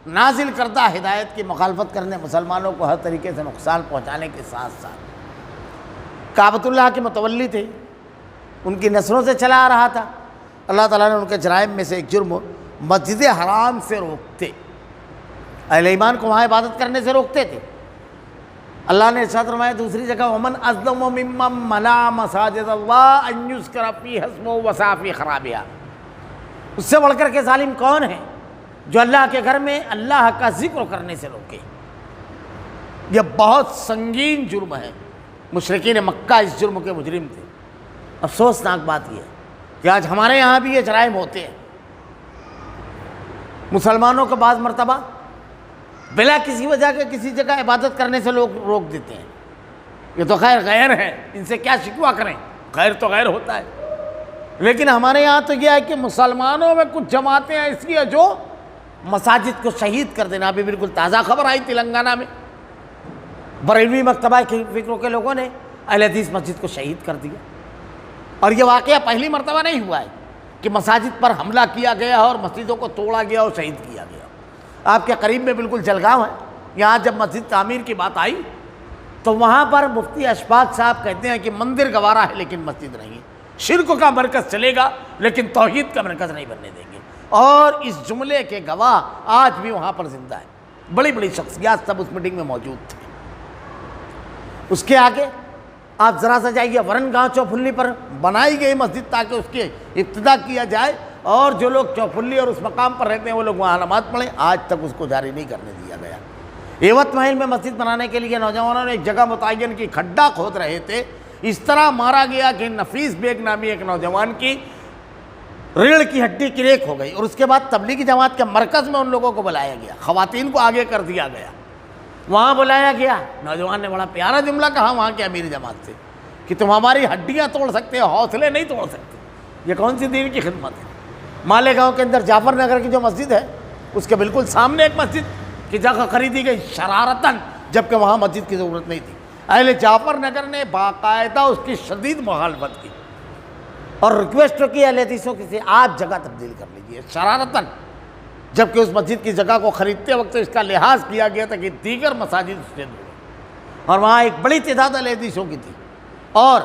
S1: نازل کردہ ہدایت کی مخالفت کرنے، مسلمانوں کو ہر طریقے سے نقصان پہنچانے کے ساتھ ساتھ کعبۃ اللہ کے متولی تھے، ان کی نسلوں سے چلا آ رہا تھا۔ اللہ تعالیٰ نے ان کے جرائم میں سے ایک جرم مسجد حرام سے روکتے، اہل ایمان کو وہاں عبادت کرنے سے روکتے تھے۔ اللہ نے ارشاد فرمایا دوسری جگہ ومن اظلم ممن منع مساجد اللہ ان یذکر فیہا اسمہ وسعی فی خرابہا، اس سے بڑھ کر کے ظالم کون ہے جو اللہ کے گھر میں اللہ کا ذکر کرنے سے روکے؟ یہ بہت سنگین جرم ہے۔ مشرکین مکہ اس جرم کے مجرم تھے۔ افسوسناک بات یہ ہے کہ آج ہمارے یہاں بھی یہ جرائم ہوتے ہیں۔ مسلمانوں کو بعض مرتبہ بلا کسی وجہ کے کسی جگہ عبادت کرنے سے لوگ روک دیتے ہیں، یہ تو خیر غیر ہے، ان سے کیا شکوہ کریں، غیر تو غیر ہوتا ہے۔ لیکن ہمارے یہاں تو یہ ہے کہ مسلمانوں میں کچھ جماعتیں ایسی ہیں جو مساجد کو شہید کر دینا۔ ابھی بالکل تازہ خبر آئی تلنگانہ میں، بریلوی مکتبہ فکروں کے لوگوں نے اہل حدیث مسجد کو شہید کر دیا۔ اور یہ واقعہ پہلی مرتبہ نہیں ہوا ہے کہ مساجد پر حملہ کیا گیا اور مسجدوں کو توڑا گیا اور شہید کیا گیا۔ آپ کے قریب میں بالکل جلگاؤں ہے، یہاں جب مسجد تعمیر کی بات آئی تو وہاں پر مفتی اشفاق صاحب کہتے ہیں کہ مندر گوارا ہے لیکن مسجد نہیں، شرک کا مرکز چلے گا لیکن توحید کا مرکز نہیں بننے دیں گے۔ اور اس جملے کے گواہ آج بھی وہاں پر زندہ ہیں، بڑی بڑی شخصیات سب اس میٹنگ میں موجود تھے۔ اس کے آگے آپ ذرا سا جائیے ورن گاؤں چوپھلی پر بنائی گئی مسجد تاکہ اس کی ابتدا کیا جائے، اور جو لوگ چوپھلی اور اس مقام پر رہتے ہیں وہ لوگ وہاں نماز پڑھیں، آج تک اس کو جاری نہیں کرنے دیا گیا۔ ایوت محل میں مسجد بنانے کے لیے نوجوانوں نے ایک جگہ متعین کی، کھڈا کھود رہے تھے، اس طرح مارا گیا کہ نفیس بیگ نامی ایک نوجوان کی ریڑھ کی ہڈی کریک ہو گئی، اور اس کے بعد تبلیغی جماعت کے مرکز میں ان لوگوں کو بلایا گیا، خواتین کو آگے کر دیا گیا، وہاں بلایا گیا۔ نوجوان نے بڑا پیارا جملہ کہا وہاں کے امیر جماعت سے کہ تم ہماری ہڈیاں توڑ سکتے ہو، حوصلے نہیں توڑ سکتے۔ یہ کون سی دین کی خدمت ہے؟ مالیگاؤں کے اندر جعفر نگر کی جو مسجد ہے اس کے بالکل سامنے ایک مسجد کی جگہ خریدی گئی شرارتاً، جبکہ وہاں مسجد کی ضرورت نہیں تھی۔ اہل جعفر نگر نے باقاعدہ اس کی شدید مخالفت کی اور ریکویسٹ کی اہل حدیثوں کی سے آپ جگہ تبدیل کر لیجیے شرارتاً، جبکہ اس مسجد کی جگہ کو خریدتے وقت اس کا لحاظ کیا گیا تھا کہ دیگر مساجد اس سے دور، اور وہاں ایک بڑی تعداد اہل حدیثوں کی تھی۔ اور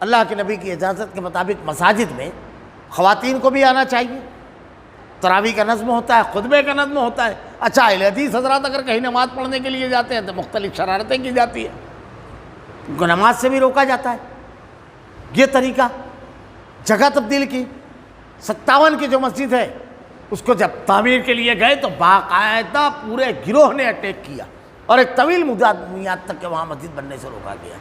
S1: اللہ کے نبی کی اجازت کے مطابق مساجد میں خواتین کو بھی آنا چاہیے، تراویح کا نظم ہوتا ہے، خطبے کا نظم ہوتا ہے۔ اچھا اہل حدیث حضرات اگر کہیں نماز پڑھنے کے لیے جاتے ہیں تو مختلف شرارتیں کی جاتی ہیں، ان کو نماز سے بھی روکا جاتا ہے۔ یہ طریقہ جگہ تبدیل کی۔ 57 کی جو مسجد ہے اس کو جب تعمیر کے لیے گئے تو باقاعدہ پورے گروہ نے اٹیک کیا اور ایک طویل مدت تک کہ وہاں مسجد بننے سے روکا گیا۔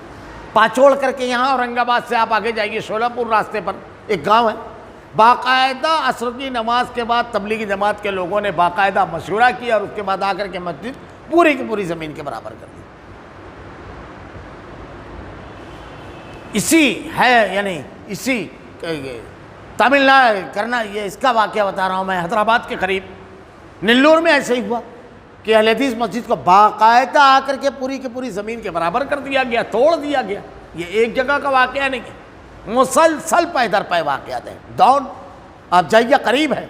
S1: پاچوڑ کر کے یہاں اورنگ آباد سے آپ آگے جائیے شولہ پور راستے پر ایک گاؤں ہے، باقاعدہ عصر کی نماز کے بعد تبلیغی جماعت کے لوگوں نے باقاعدہ مشورہ کیا اور اس کے بعد آ کر کے مسجد پوری کی پوری زمین کے برابر کر دی۔ اسی ہے یعنی اسی تمل ناڈو کرنا، یہ اس کا واقعہ بتا رہا ہوں میں، حیدرآباد کے قریب نلور میں ایسے ہی ہوا کہ اہل حدیث مسجد کو باقاعدہ آ کر کے پوری کی پوری زمین کے برابر کر دیا گیا، توڑ دیا گیا۔ یہ ایک جگہ کا واقعہ نہیں ہے، مسلسل پے در پے واقعات ہیں۔ ڈاؤن آپ جائیے قریب ہے،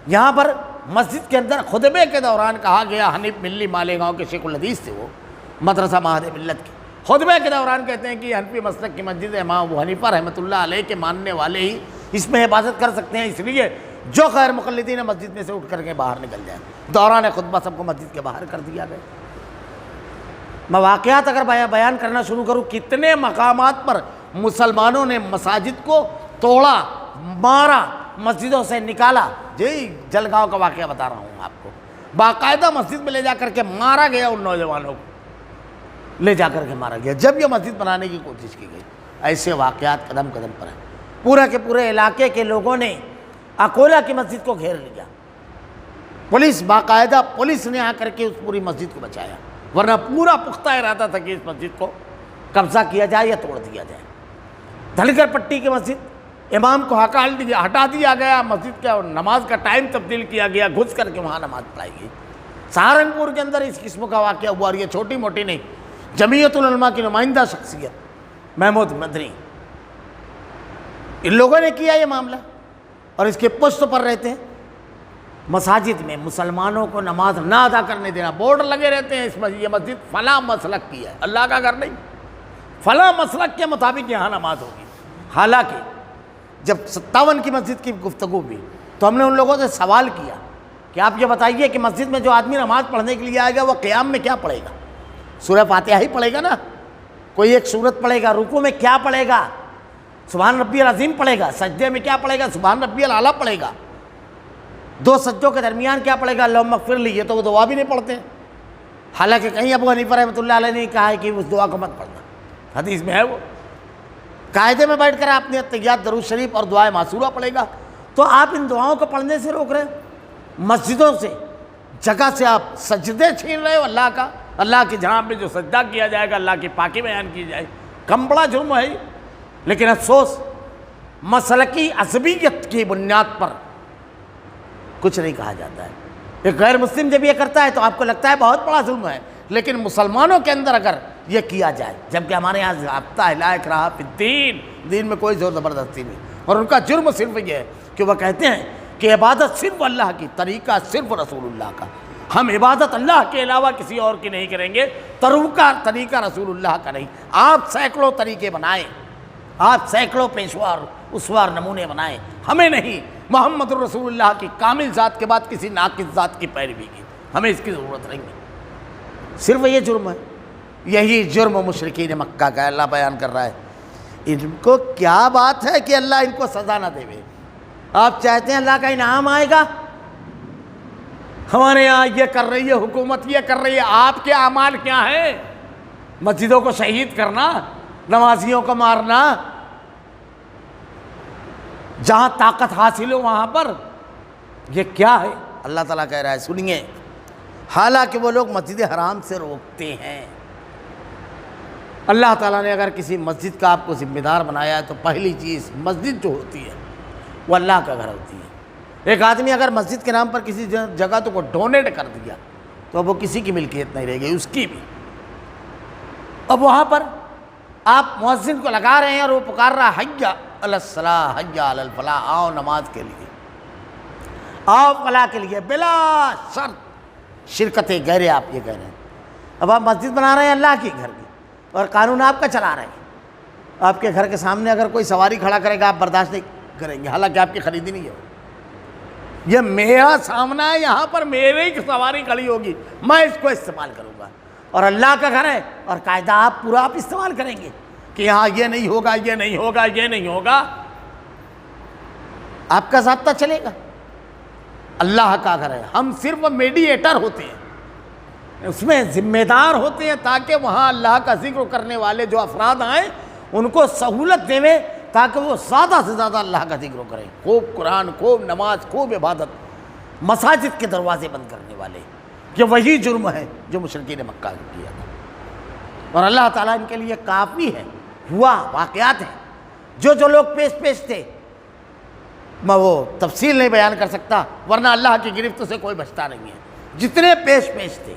S1: یہاں پر مسجد کے اندر خطبے کے دوران کہا گیا، حنیف ملی مالیگاؤں کے شیخ الحدیث تھے وہ، مدرسہ معہد ملت کے، خطبے کے دوران کہتے ہیں کہ حنفی مسلک کی مسجد امام ابو حنیفہ رحمۃ اللہ علیہ کے ماننے والے ہی اس میں عبادت کر سکتے ہیں، اس لیے جو غیر مقلدین مسجد میں سے اٹھ کر کے باہر نکل جائیں۔ دوران خطبہ سب کو مسجد کے باہر کر دیا گیا۔ میں واقعات اگر بیان کرنا شروع کروں، کتنے مقامات پر مسلمانوں نے مساجد کو توڑا، مارا، مسجدوں سے نکالا۔ جی جلگاؤں کا واقعہ بتا رہا ہوں آپ کو، باقاعدہ مسجد میں لے جا کر کے مارا گیا ان نوجوانوں کو۔ لے جا کر کے مارا گیا جب یہ مسجد بنانے کی کوشش کی گئی۔ ایسے واقعات قدم قدم پر ہیں۔ پورے کے پورے علاقے کے لوگوں نے اکولا کی مسجد کو گھیر لیا، پولیس باقاعدہ پولیس نے آ کر کے اس پوری مسجد کو بچایا، ورنہ پورا پختہ ارادہ تھا کہ اس مسجد کو قبضہ کیا جائے یا توڑ دیا جائے۔ دھلگر پٹی کی مسجد امام کو ہٹا دیا گیا، مسجد کا نماز کا ٹائم تبدیل کیا گیا، گھس کر کے وہاں نماز پڑھائی گئی۔ سہارنپور کے اندر اس قسم کا واقعہ ہوا، اور یہ چھوٹی موٹی نہیں، جمعیت العلماء کی نمائندہ شخصیت محمود مدنی، ان لوگوں نے کیا یہ معاملہ، اور اس کے پشت پر رہتے ہیں مساجد میں مسلمانوں کو نماز نہ ادا کرنے دینا، بورڈ لگے رہتے ہیں، یہ مسجد فلاں مسلک کی ہے، اللہ کا گھر نہیں، فلاں مسلک کے مطابق یہاں نماز ہوگی۔ حالانکہ جب 57 کی مسجد کی گفتگو بھی تو ہم نے ان لوگوں سے سوال کیا کہ آپ یہ بتائیے کہ مسجد میں جو آدمی نماز پڑھنے کے لیے آئے گا وہ قیام میں کیا پڑھے گا؟ سورہ فاتحہ ہی پڑھے گا نا، کوئی ایک سورت پڑھے گا، رکوع میں کیا پڑھے گا؟ سبحان ربی العظیم پڑھے گا، سجدے میں کیا پڑھے گا؟ سبحان ربی الاعلیٰ پڑھے گا، دو سجدوں کے درمیان کیا پڑھے گا؟ اللہم اغفر لی، یہ تو وہ دعا بھی نہیں پڑھتے، حالانکہ کہیں ابو حنیفہ رحمۃ اللہ علیہ نے کہا ہے کہ اس دعا کو مت پڑھنا، حدیث میں ہے وہ، قاعدے میں بیٹھ کر آپ نے اتحیات درود شریف اور دعائے معصورہ پڑھے گا، تو آپ ان دعاؤں کو پڑھنے سے روک رہے ہیں، مسجدوں سے جگہ سے آپ سجدے چھین رہے ہو اللہ کا، اللہ کی جہاں پہ جو سجدہ کیا جائے گا، اللہ کی پاکی بیان کی جائے، کم بڑا جرم ہے۔ لیکن افسوس مسلکی عصبیت کی بنیاد پر کچھ نہیں کہا جاتا ہے۔ ایک غیر مسلم جب یہ کرتا ہے تو آپ کو لگتا ہے بہت بڑا ظلم ہے، لیکن مسلمانوں کے اندر اگر یہ کیا جائے، جبکہ ہمارے یہاں ضابطہ ہے لا اکراہ فی الدین، دین میں کوئی زور زبردستی نہیں، اور ان کا جرم صرف یہ ہے کہ وہ کہتے ہیں کہ عبادت صرف اللہ کی، طریقہ صرف رسول اللہ کا، ہم عبادت اللہ کے علاوہ کسی اور کی نہیں کریں گے، طریقہ رسول اللہ کا نہیں۔ آپ سینکڑوں طریقے بنائیں، آپ سینکڑوں پیشوا اور اسوار نمونے بنائیں، ہمیں نہیں، محمد الرسول اللہ کی کامل ذات کے بعد کسی ناقص ذات کی پیروی کی، ہمیں اس کی ضرورت نہیں ہے۔ صرف یہ جرم ہے، یہی جرم مشرکین مکہ کا اللہ بیان کر رہا ہے۔ ان کو کیا بات ہے کہ اللہ ان کو سزا نہ دے؟ آپ چاہتے ہیں اللہ کا انعام آئے گا؟ ہمارے یہاں یہ کر رہی ہے حکومت، یہ کر رہی ہے، آپ کے اعمال کیا ہیں؟ مسجدوں کو شہید کرنا، نمازیوں کو مارنا، جہاں طاقت حاصل ہو وہاں پر، یہ کیا ہے؟ اللہ تعالیٰ کہہ رہا ہے سنیے، حالانکہ وہ لوگ مسجد حرام سے روکتے ہیں۔ اللہ تعالیٰ نے اگر کسی مسجد کا آپ کو ذمہ دار بنایا ہے تو پہلی چیز مسجد جو ہوتی ہے وہ اللہ کا گھر ہوتی ہے۔ ایک آدمی اگر مسجد کے نام پر کسی جگہ تو کو ڈونیٹ کر دیا تو اب وہ کسی کی ملکیت نہیں رہے گی، اس کی بھی۔ اب وہاں پر آپ مؤذن کو لگا رہے ہیں اور وہ پکار رہا ہے حی علی الصلاۃ حی علی الفلاح، آؤ نماز کے لیے، آؤ فلاح کے لیے، بلا شرط شرکت غیر آپ یہ کہہ رہے ہیں۔ اب آپ مسجد بنا رہے ہیں اللہ کی گھر کی، اور قانون آپ کا چلا رہے ہیں۔ آپ کے گھر کے سامنے اگر کوئی سواری کھڑا کرے گا آپ برداشت نہیں کریں گے، حالانکہ آپ کی خریدی نہیں ہے، یہ میرا سامنا ہے، یہاں پر میرے ہی سواری کھڑی ہوگی، میں اس کو استعمال کروں گا، اور اللہ کا گھر ہے اور قاعدہ آپ پورا آپ استعمال کریں گے کہ یہاں یہ نہیں ہوگا، یہ نہیں ہوگا، یہ نہیں ہوگا، آپ کا ضابطہ چلے گا۔ اللہ کا گھر ہے، ہم صرف میڈییٹر ہوتے ہیں، اس میں ذمہ دار ہوتے ہیں تاکہ وہاں اللہ کا ذکر کرنے والے جو افراد آئیں ان کو سہولت دیں تاکہ وہ زیادہ سے زیادہ اللہ کا ذکر کریں، خوب قرآن، خوب نماز، خوب عبادت، مساجد کے دروازے بند کرنے والے، یہ وہی جرم ہے جو مشرکین مکہ نے کیا تھا، اور اللہ تعالیٰ ان کے لیے کافی ہے۔ ہوا واقعات ہیں جو لوگ پیش تھے، میں وہ تفصیل نہیں بیان کر سکتا ورنہ اللہ کی گرفت سے کوئی بچتا نہیں ہے، جتنے پیش تھے،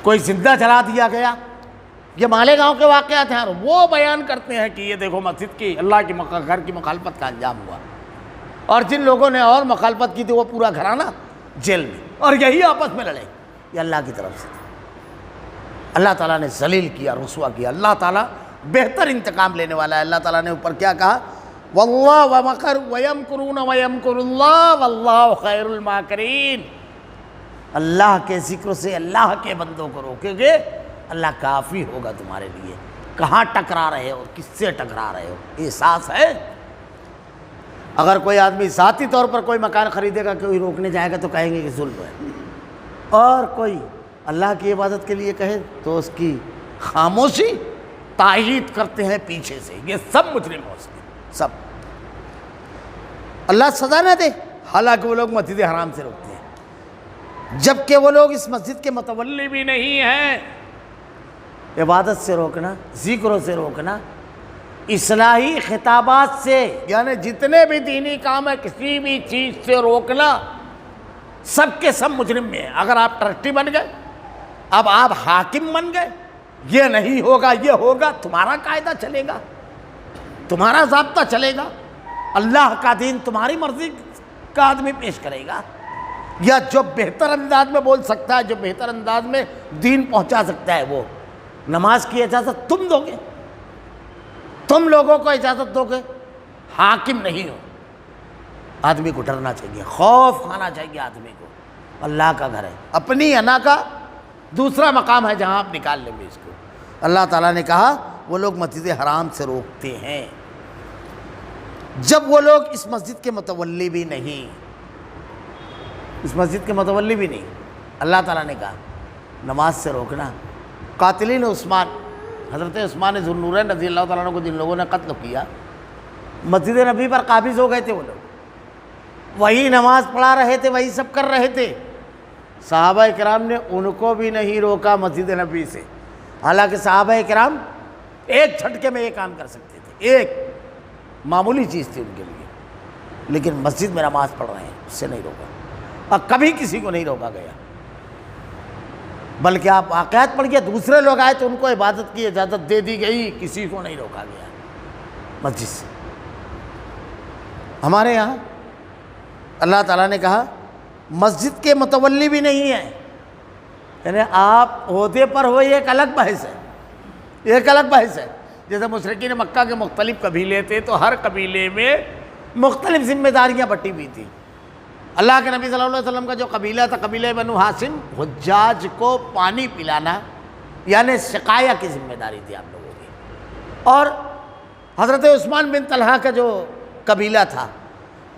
S1: کوئی زندہ جلا دیا گیا، یہ مالیگاؤں کے واقعات ہیں، اور وہ بیان کرتے ہیں کہ یہ دیکھو مسجد کی، اللہ کی گھر کی مخالفت کا انجام ہوا، اور جن لوگوں نے اور مخالفت کی تھی وہ پورا گھرانہ جیل میں، اور یہی آپس میں لڑے، یہ اللہ کی طرف سے تھا۔ اللہ تعالیٰ نے ذلیل کیا، رسوا کیا، اللہ تعالیٰ بہتر انتقام لینے والا ہے۔ اللہ تعالیٰ نے اوپر کیا کہا؟ واللہ ومکر ویمکرون ویمکر اللہ واللہ خیر الماکرین، اللہ کے ذکر سے اللہ کے بندوں کو روکیں گے، اللہ کافی ہوگا تمہارے لیے۔ کہاں ٹکرا رہے ہو، کس سے ٹکرا رہے ہو، احساس ہے؟ اگر کوئی آدمی ذاتی طور پر کوئی مکان خریدے گا، کوئی روکنے جائے گا تو کہیں گے کہ ظلم ہے، اور کوئی اللہ کی عبادت کے لیے کہے تو اس کی خاموشی تائید کرتے ہیں پیچھے سے، یہ سب مجرم ہو سکتے ہیں، سب۔ اللہ سزا نہ دے، حالانکہ وہ لوگ مسجد حرام سے روکتے ہیں، جبکہ وہ لوگ اس مسجد کے متولی بھی نہیں ہیں۔ عبادت سے روکنا، ذکروں سے روکنا، اصلاحی خطابات سے، یعنی جتنے بھی دینی کام ہے کسی بھی چیز سے روکنا، سب کے سب مجرم میں ہیں۔ اگر آپ ٹرسٹی بن گئے، اب آپ حاکم بن گئے، یہ نہیں ہوگا یہ ہوگا، تمہارا قاعدہ چلے گا، تمہارا ضابطہ چلے گا، اللہ کا دین تمہاری مرضی کا آدمی پیش کرے گا، یا جو بہتر انداز میں بول سکتا ہے، جو بہتر انداز میں دین پہنچا سکتا ہے، وہ نماز کی اجازت تم دو گے، تم لوگوں کو اجازت دو گے، حاکم نہیں ہو۔ آدمی کو ڈرنا چاہیے، خوف کھانا چاہیے آدمی کو، اللہ کا گھر ہے، اپنی انا کا دوسرا مقام ہے جہاں آپ نکال لیں گے اس کو۔ اللہ تعالیٰ نے کہا وہ لوگ مسجد حرام سے روکتے ہیں جب وہ لوگ اس مسجد کے متولی بھی نہیں، اس مسجد کے متولی بھی نہیں۔ اللہ تعالیٰ نے کہا نماز سے روکنا۔ قاتلین عثمان، حضرت عثمان ذو النورین رضی اللہ تعالیٰ عنہ کو جن لوگوں نے قتل کیا، مسجد نبی پر قابض ہو گئے تھے، وہ لوگ وہی نماز پڑھا رہے تھے، وہی سب کر رہے تھے، صحابہ کرام نے ان کو بھی نہیں روکا مسجد نبی سے، حالانکہ صحابہ کرام ایک جھٹکے میں یہ کام کر سکتے تھے، ایک معمولی چیز تھی ان کے لیے، لیکن مسجد میں نماز پڑھ رہے ہیں اس سے نہیں روکا، اور کبھی کسی کو نہیں روکا گیا، بلکہ آپ واقعات پڑھ گیا، دوسرے لوگ آئے تو ان کو عبادت کی اجازت دے دی گئی، کسی کو نہیں روکا گیا مسجد سے۔ ہمارے یہاں اللہ تعالیٰ نے کہا مسجد کے متولی بھی نہیں ہیں، یعنی آپ عہدے پر ہو، یہ ایک الگ بحث ہے، یہ ایک الگ بحث ہے۔ جیسے مشرکین مکہ کے مختلف قبیلے تھے تو ہر قبیلے میں مختلف ذمہ داریاں بٹی ہوئی تھیں۔ اللہ کے نبی صلی اللہ علیہ وسلم کا جو قبیلہ تھا، قبیلہ بنو ہاشم، حجاج کو پانی پلانا یعنی سقایا کی ذمہ داری تھی آپ لوگوں کی، اور حضرت عثمان بن طلحہ کا جو قبیلہ تھا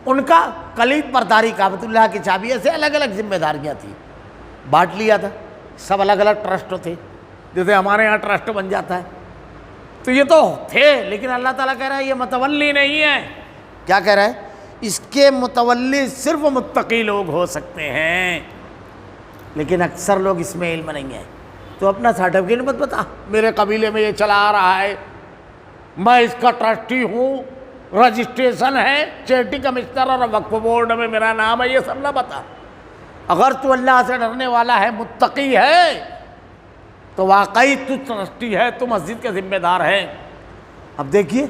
S1: ان کا کلید برداری کعبۃ اللہ کی چابی، سے الگ الگ ذمہ داریاں تھیں، بانٹ لیا تھا، سب الگ الگ ٹرسٹ تھے، جیسے ہمارے یہاں ٹرسٹ بن جاتا ہے، تو یہ تو تھے، لیکن اللہ تعالیٰ کہہ رہا ہے یہ متولی نہیں ہے۔ کیا کہہ رہا ہے؟ اس کے متولی صرف متقی لوگ ہو سکتے ہیں، لیکن اکثر لوگ اس میں علم نہیں ہے، تو اپنا سرٹیفکیٹ مت بتا میرے قبیلے میں یہ چلا آ رہا ہے، میں اس کا ٹرسٹی ہوں، رجسٹریشن ہے، چیریٹی کمشنر اور وقف بورڈ میں میرا نام ہے، یہ سب نہ بتا۔ اگر تو اللہ سے ڈرنے والا ہے، متقی ہے، تو واقعی تو ٹرسٹی ہے، تو مسجد کے ذمہ دار ہے۔ اب دیکھیے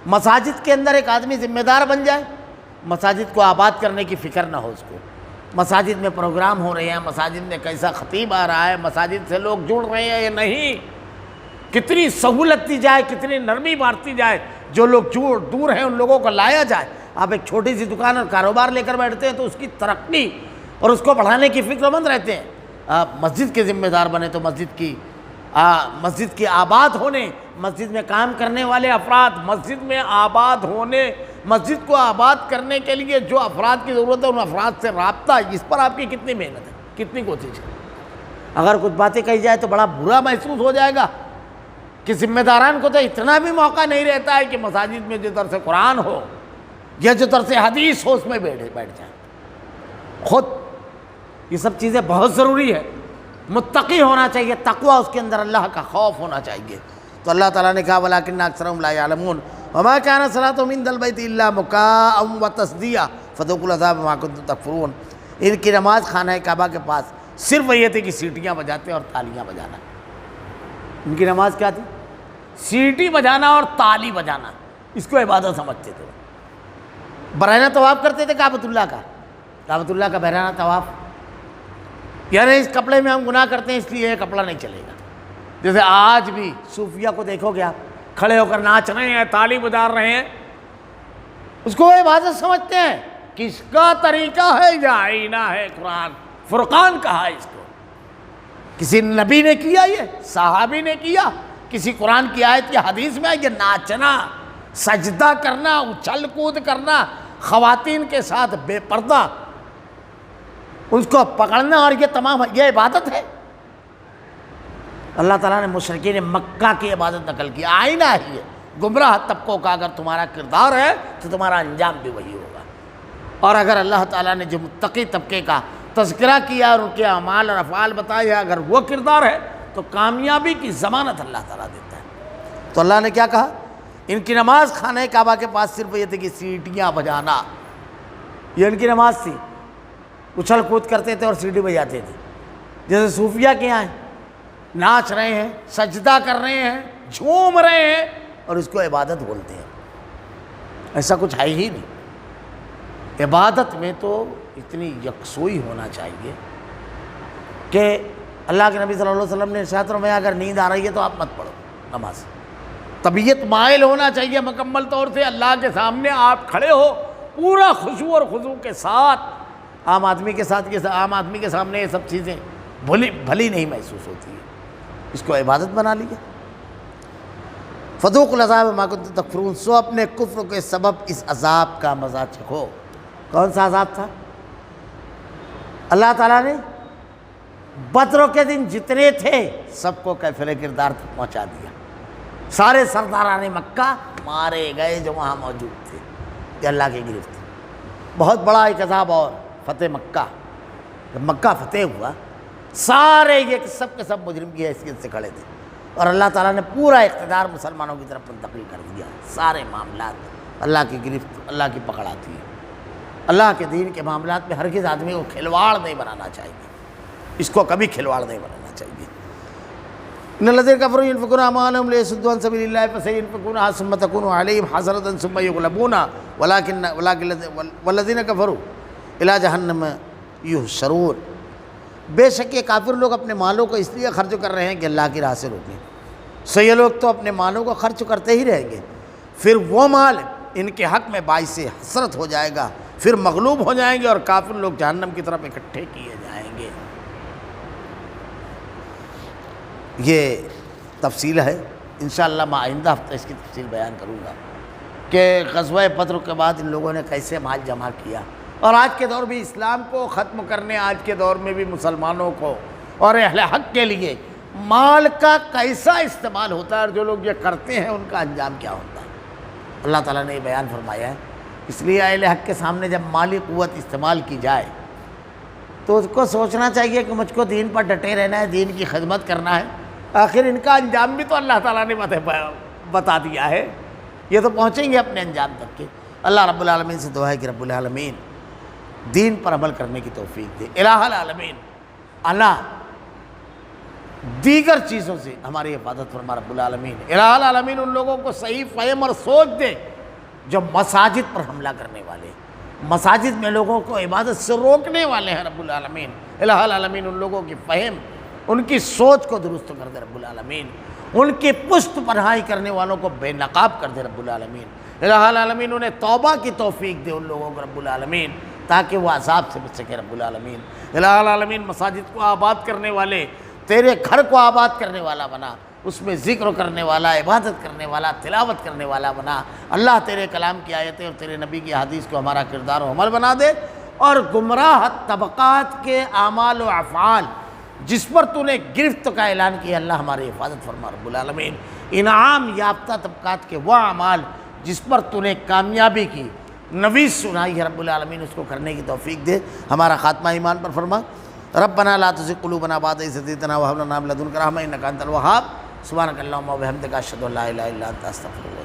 S1: مساجد کے اندر ایک آدمی ذمہ دار بن جائے، مساجد کو آباد کرنے کی فکر نہ ہو اس کو، مساجد میں پروگرام ہو رہے ہیں، مساجد میں کیسا خطیب آ رہا ہے، مساجد سے لوگ جڑ رہے ہیں یا نہیں، کتنی سہولت دی جائے، کتنی نرمی بانٹی جائے، جو لوگ دور ہیں ان لوگوں کو لایا جائے۔ آپ ایک چھوٹی سی دکان اور کاروبار لے کر بیٹھتے ہیں تو اس کی ترقی اور اس کو بڑھانے کی فکر مند رہتے ہیں، آپ مسجد کے ذمہ دار بنے تو مسجد کی آباد ہونے، مسجد میں کام کرنے والے افراد، مسجد میں آباد ہونے، مسجد کو آباد کرنے کے لیے جو افراد کی ضرورت ہے ان افراد سے رابطہ، اس پر آپ کی کتنی محنت ہے، کتنی کوشش ہے۔ اگر کچھ باتیں کہی جائے تو بڑا برا محسوس ہو جائے گا کہ ذمہ داران کو تو اتنا بھی موقع نہیں رہتا ہے کہ مساجد میں جو درس قرآن ہو یا جو درس حدیث ہو اس میں بیٹھ جائیں خود۔ یہ سب چیزیں بہت ضروری ہے، متقی ہونا چاہیے، تقوی اس کے اندر اللہ کا خوف ہونا چاہیے۔ تو اللہ تعالیٰ نے کہا وَلَٰكِنَّ أَكْثَرَهُمْ لَا يَعْلَمُونَ وَمَا كَانَ صَلَاتُهُمْ عِندَ الْبَيْتِ إِلَّا مُكَاءً وَتَصْدِيًّا فَذُوقُوا الْعَذَابَ بِمَا كُنتُمْ تَكْفُرُونَ۔ ان کی نماز خانہ کعبہ کے پاس صرف یہ تھی کہ سیٹیاں بجاتے اور تالیاں بجانا۔ ان کی نماز کیا تھی؟ سیٹی بجانا اور تالی بجانا، اس کو عبادت سمجھتے تھے۔ برہنہ طواف کرتے تھے کعبۃ اللہ کا برہنہ طواف، یعنی اس کپڑے میں ہم گناہ کرتے ہیں اس لیے یہ کپڑا نہیں چلے گا۔ جیسے آج بھی صوفیہ کو دیکھو گے آپ کھڑے ہو کر ناچ رہے ہیں، تالی بجا رہے ہیں، اس کو وہ عبادت سمجھتے ہیں۔ کس کا طریقہ ہے؟ یہ آئینہ ہے، قرآن فرقان کہا ہے اس کو۔ کسی نبی نے کیا؟ یہ صحابی نے کیا؟ کسی قرآن کی آیت یا حدیث میں یہ ناچنا، سجدہ کرنا، اچھل کود کرنا، خواتین کے ساتھ بے پردہ اس کو پکڑنا، اور یہ تمام یہ عبادت ہے؟ اللہ تعالیٰ نے مشرکین مکہ کی عبادت نقل کی، آئینہ ہی ہے گمراہ طبقوں کا، اگر تمہارا کردار ہے تو تمہارا انجام بھی وہی ہوگا۔ اور اگر اللہ تعالیٰ نے جو متقی طبقے کا تذکرہ کیا اور ان کے اعمال اور افعال بتائے، اگر وہ کردار ہے تو کامیابی کی ضمانت اللہ تعالیٰ دیتا ہے۔ تو اللہ نے کیا کہا؟ ان کی نماز خانہ کعبہ کے پاس صرف یہ تھی کہ سیٹیاں بجانا، یہ ان کی نماز تھی، اچھل کود کرتے تھے اور سیٹی بجاتے تھے، جیسے صوفیہ کے یہاں ہیں، ناچ رہے ہیں، سجدہ کر رہے ہیں، جھوم رہے ہیں اور اس کو عبادت بولتے ہیں۔ ایسا کچھ ہے ہی نہیں۔ عبادت میں تو اتنی یکسوئی ہونا چاہیے کہ اللہ کے نبی صلی اللہ علیہ وسلم نے ارشاد فرمایا اگر نیند آ رہی ہے تو آپ مت پڑھو نماز۔ طبیعت مائل ہونا چاہیے مکمل طور سے، اللہ کے سامنے آپ کھڑے ہو پورا خشوع اور خضوع کے ساتھ۔ عام آدمی کے ساتھ عام آدمی کے سامنے یہ سب چیزیں بھلی نہیں محسوس ہوتی ہیں، اس کو عبادت بنا لیا۔ فذوقوا العذاب بما کنتم تکفرون، سو اپنے کفر کے سبب اس عذاب کا مزہ چکھو۔ کون سا عذاب تھا؟ اللہ تعالیٰ نے بدر کے دن جتنے تھے سب کو کیفر کردار تک پہنچا دیا، سارے سرداران مکہ مارے گئے جو وہاں موجود تھے، یہ اللہ کی گرفت تھی۔ بہت بڑا ایک عذاب اور فتح مکہ، جب مکہ فتح ہوا سارے یہ سب کے سب مجرم کی حیثیت سے کھڑے تھے اور اللہ تعالیٰ نے پورا اقتدار مسلمانوں کی طرف منتقل کر دیا۔ سارے معاملات اللہ کی گرفت، اللہ کی پکڑ آتی ہے۔ اللہ کے دین کے معاملات میں ہرگز آدمی کو کھلواڑ نہیں بنانا چاہیے، اس کو کبھی کھلواڑ نہیں بنانا چاہیے۔ ان الذین کفروا ينفقون اموالهم ليصدوا عن سبيل الله فسينفقونها ثم تكون عليهم حسرة ثم يغلبون والذین کفروا الى جہنم یحشرون۔ بے شک یہ کافر لوگ اپنے مالوں کو اس لیے خرچ کر رہے ہیں کہ اللہ کی راہ سے روکیں، سو یہ لوگ تو اپنے مالوں کو خرچ کرتے ہی رہیں گے، پھر وہ مال ان کے حق میں باعث حسرت ہو جائے گا، پھر مغلوب ہو جائیں گے اور کافر لوگ جہنم کی طرف اکٹھے کیے جائیں گے۔ یہ تفصیل ہے، انشاءاللہ میں آئندہ ہفتہ اس کی تفصیل بیان کروں گا کہ غزوہ بدر کے بعد ان لوگوں نے کیسے مال جمع کیا، اور آج کے دور بھی اسلام کو ختم کرنے، آج کے دور میں بھی مسلمانوں کو اور اہل حق کے لیے مال کا کیسا استعمال ہوتا ہے، اور جو لوگ یہ کرتے ہیں ان کا انجام کیا ہوتا ہے، اللہ تعالیٰ نے یہ بیان فرمایا ہے۔ اس لیے اہل حق کے سامنے جب مالی قوت استعمال کی جائے تو اس کو سوچنا چاہیے کہ مجھ کو دین پر ڈٹے رہنا ہے، دین کی خدمت کرنا ہے، آخر ان کا انجام بھی تو اللہ تعالیٰ نے بتا دیا ہے، یہ تو پہنچیں گے اپنے انجام تک کے۔ اللہ رب العالمین سے دعا ہے کہ رب العالمین دین پر عمل کرنے کی توفیق دے۔ الہ العالمین اللہ دیگر چیزوں سے ہماری حفاظت فرما رب العالمین۔ الہ العالمین ان لوگوں کو صحیح فہم اور سوچ دے جو مساجد پر حملہ کرنے والے، مساجد میں لوگوں کو عبادت سے روکنے والے ہیں رب العالمین۔ الہ العالمین ان لوگوں کی فہم، ان کی سوچ کو درست کر دے رب العالمین، ان کی پشت پناہی کرنے والوں کو بے نقاب کر دے رب العالمین۔ الہ العالمین انہیں توبہ کی توفیق دے ان لوگوں کو رب العالمین، تاکہ وہ عذاب سے بچ سکے رب العالمین۔ الہ العالمین مساجد کو آباد کرنے والے، تیرے گھر کو آباد کرنے والا بنا، اس میں ذکر کرنے والا، عبادت کرنے والا، تلاوت کرنے والا بنا۔ اللہ تیرے کلام کی آیتیں اور تیرے نبی کی حدیث کو ہمارا کردار و عمل بنا دے، اور گمراہ طبقات کے اعمال و افعال جس پر تو نے گرفت کا اعلان کیا، اللہ ہماری حفاظت فرما رب العالمین۔ انعام یافتہ طبقات کے وہ اعمال جس پر تو نے کامیابی کی نویس سنائی ہے رب العالمین، اس کو کرنے کی توفیق دے، ہمارا خاتمہ ایمان پر فرما۔ ربنا لا تزغ قلوبنا بعد إذ هديتنا وهب لنا من لدنك رحمة إنك أنت الوهاب۔ سبحانك اللهم وبحمدك أشهد أن لا إله إلا أنت أستغفرك۔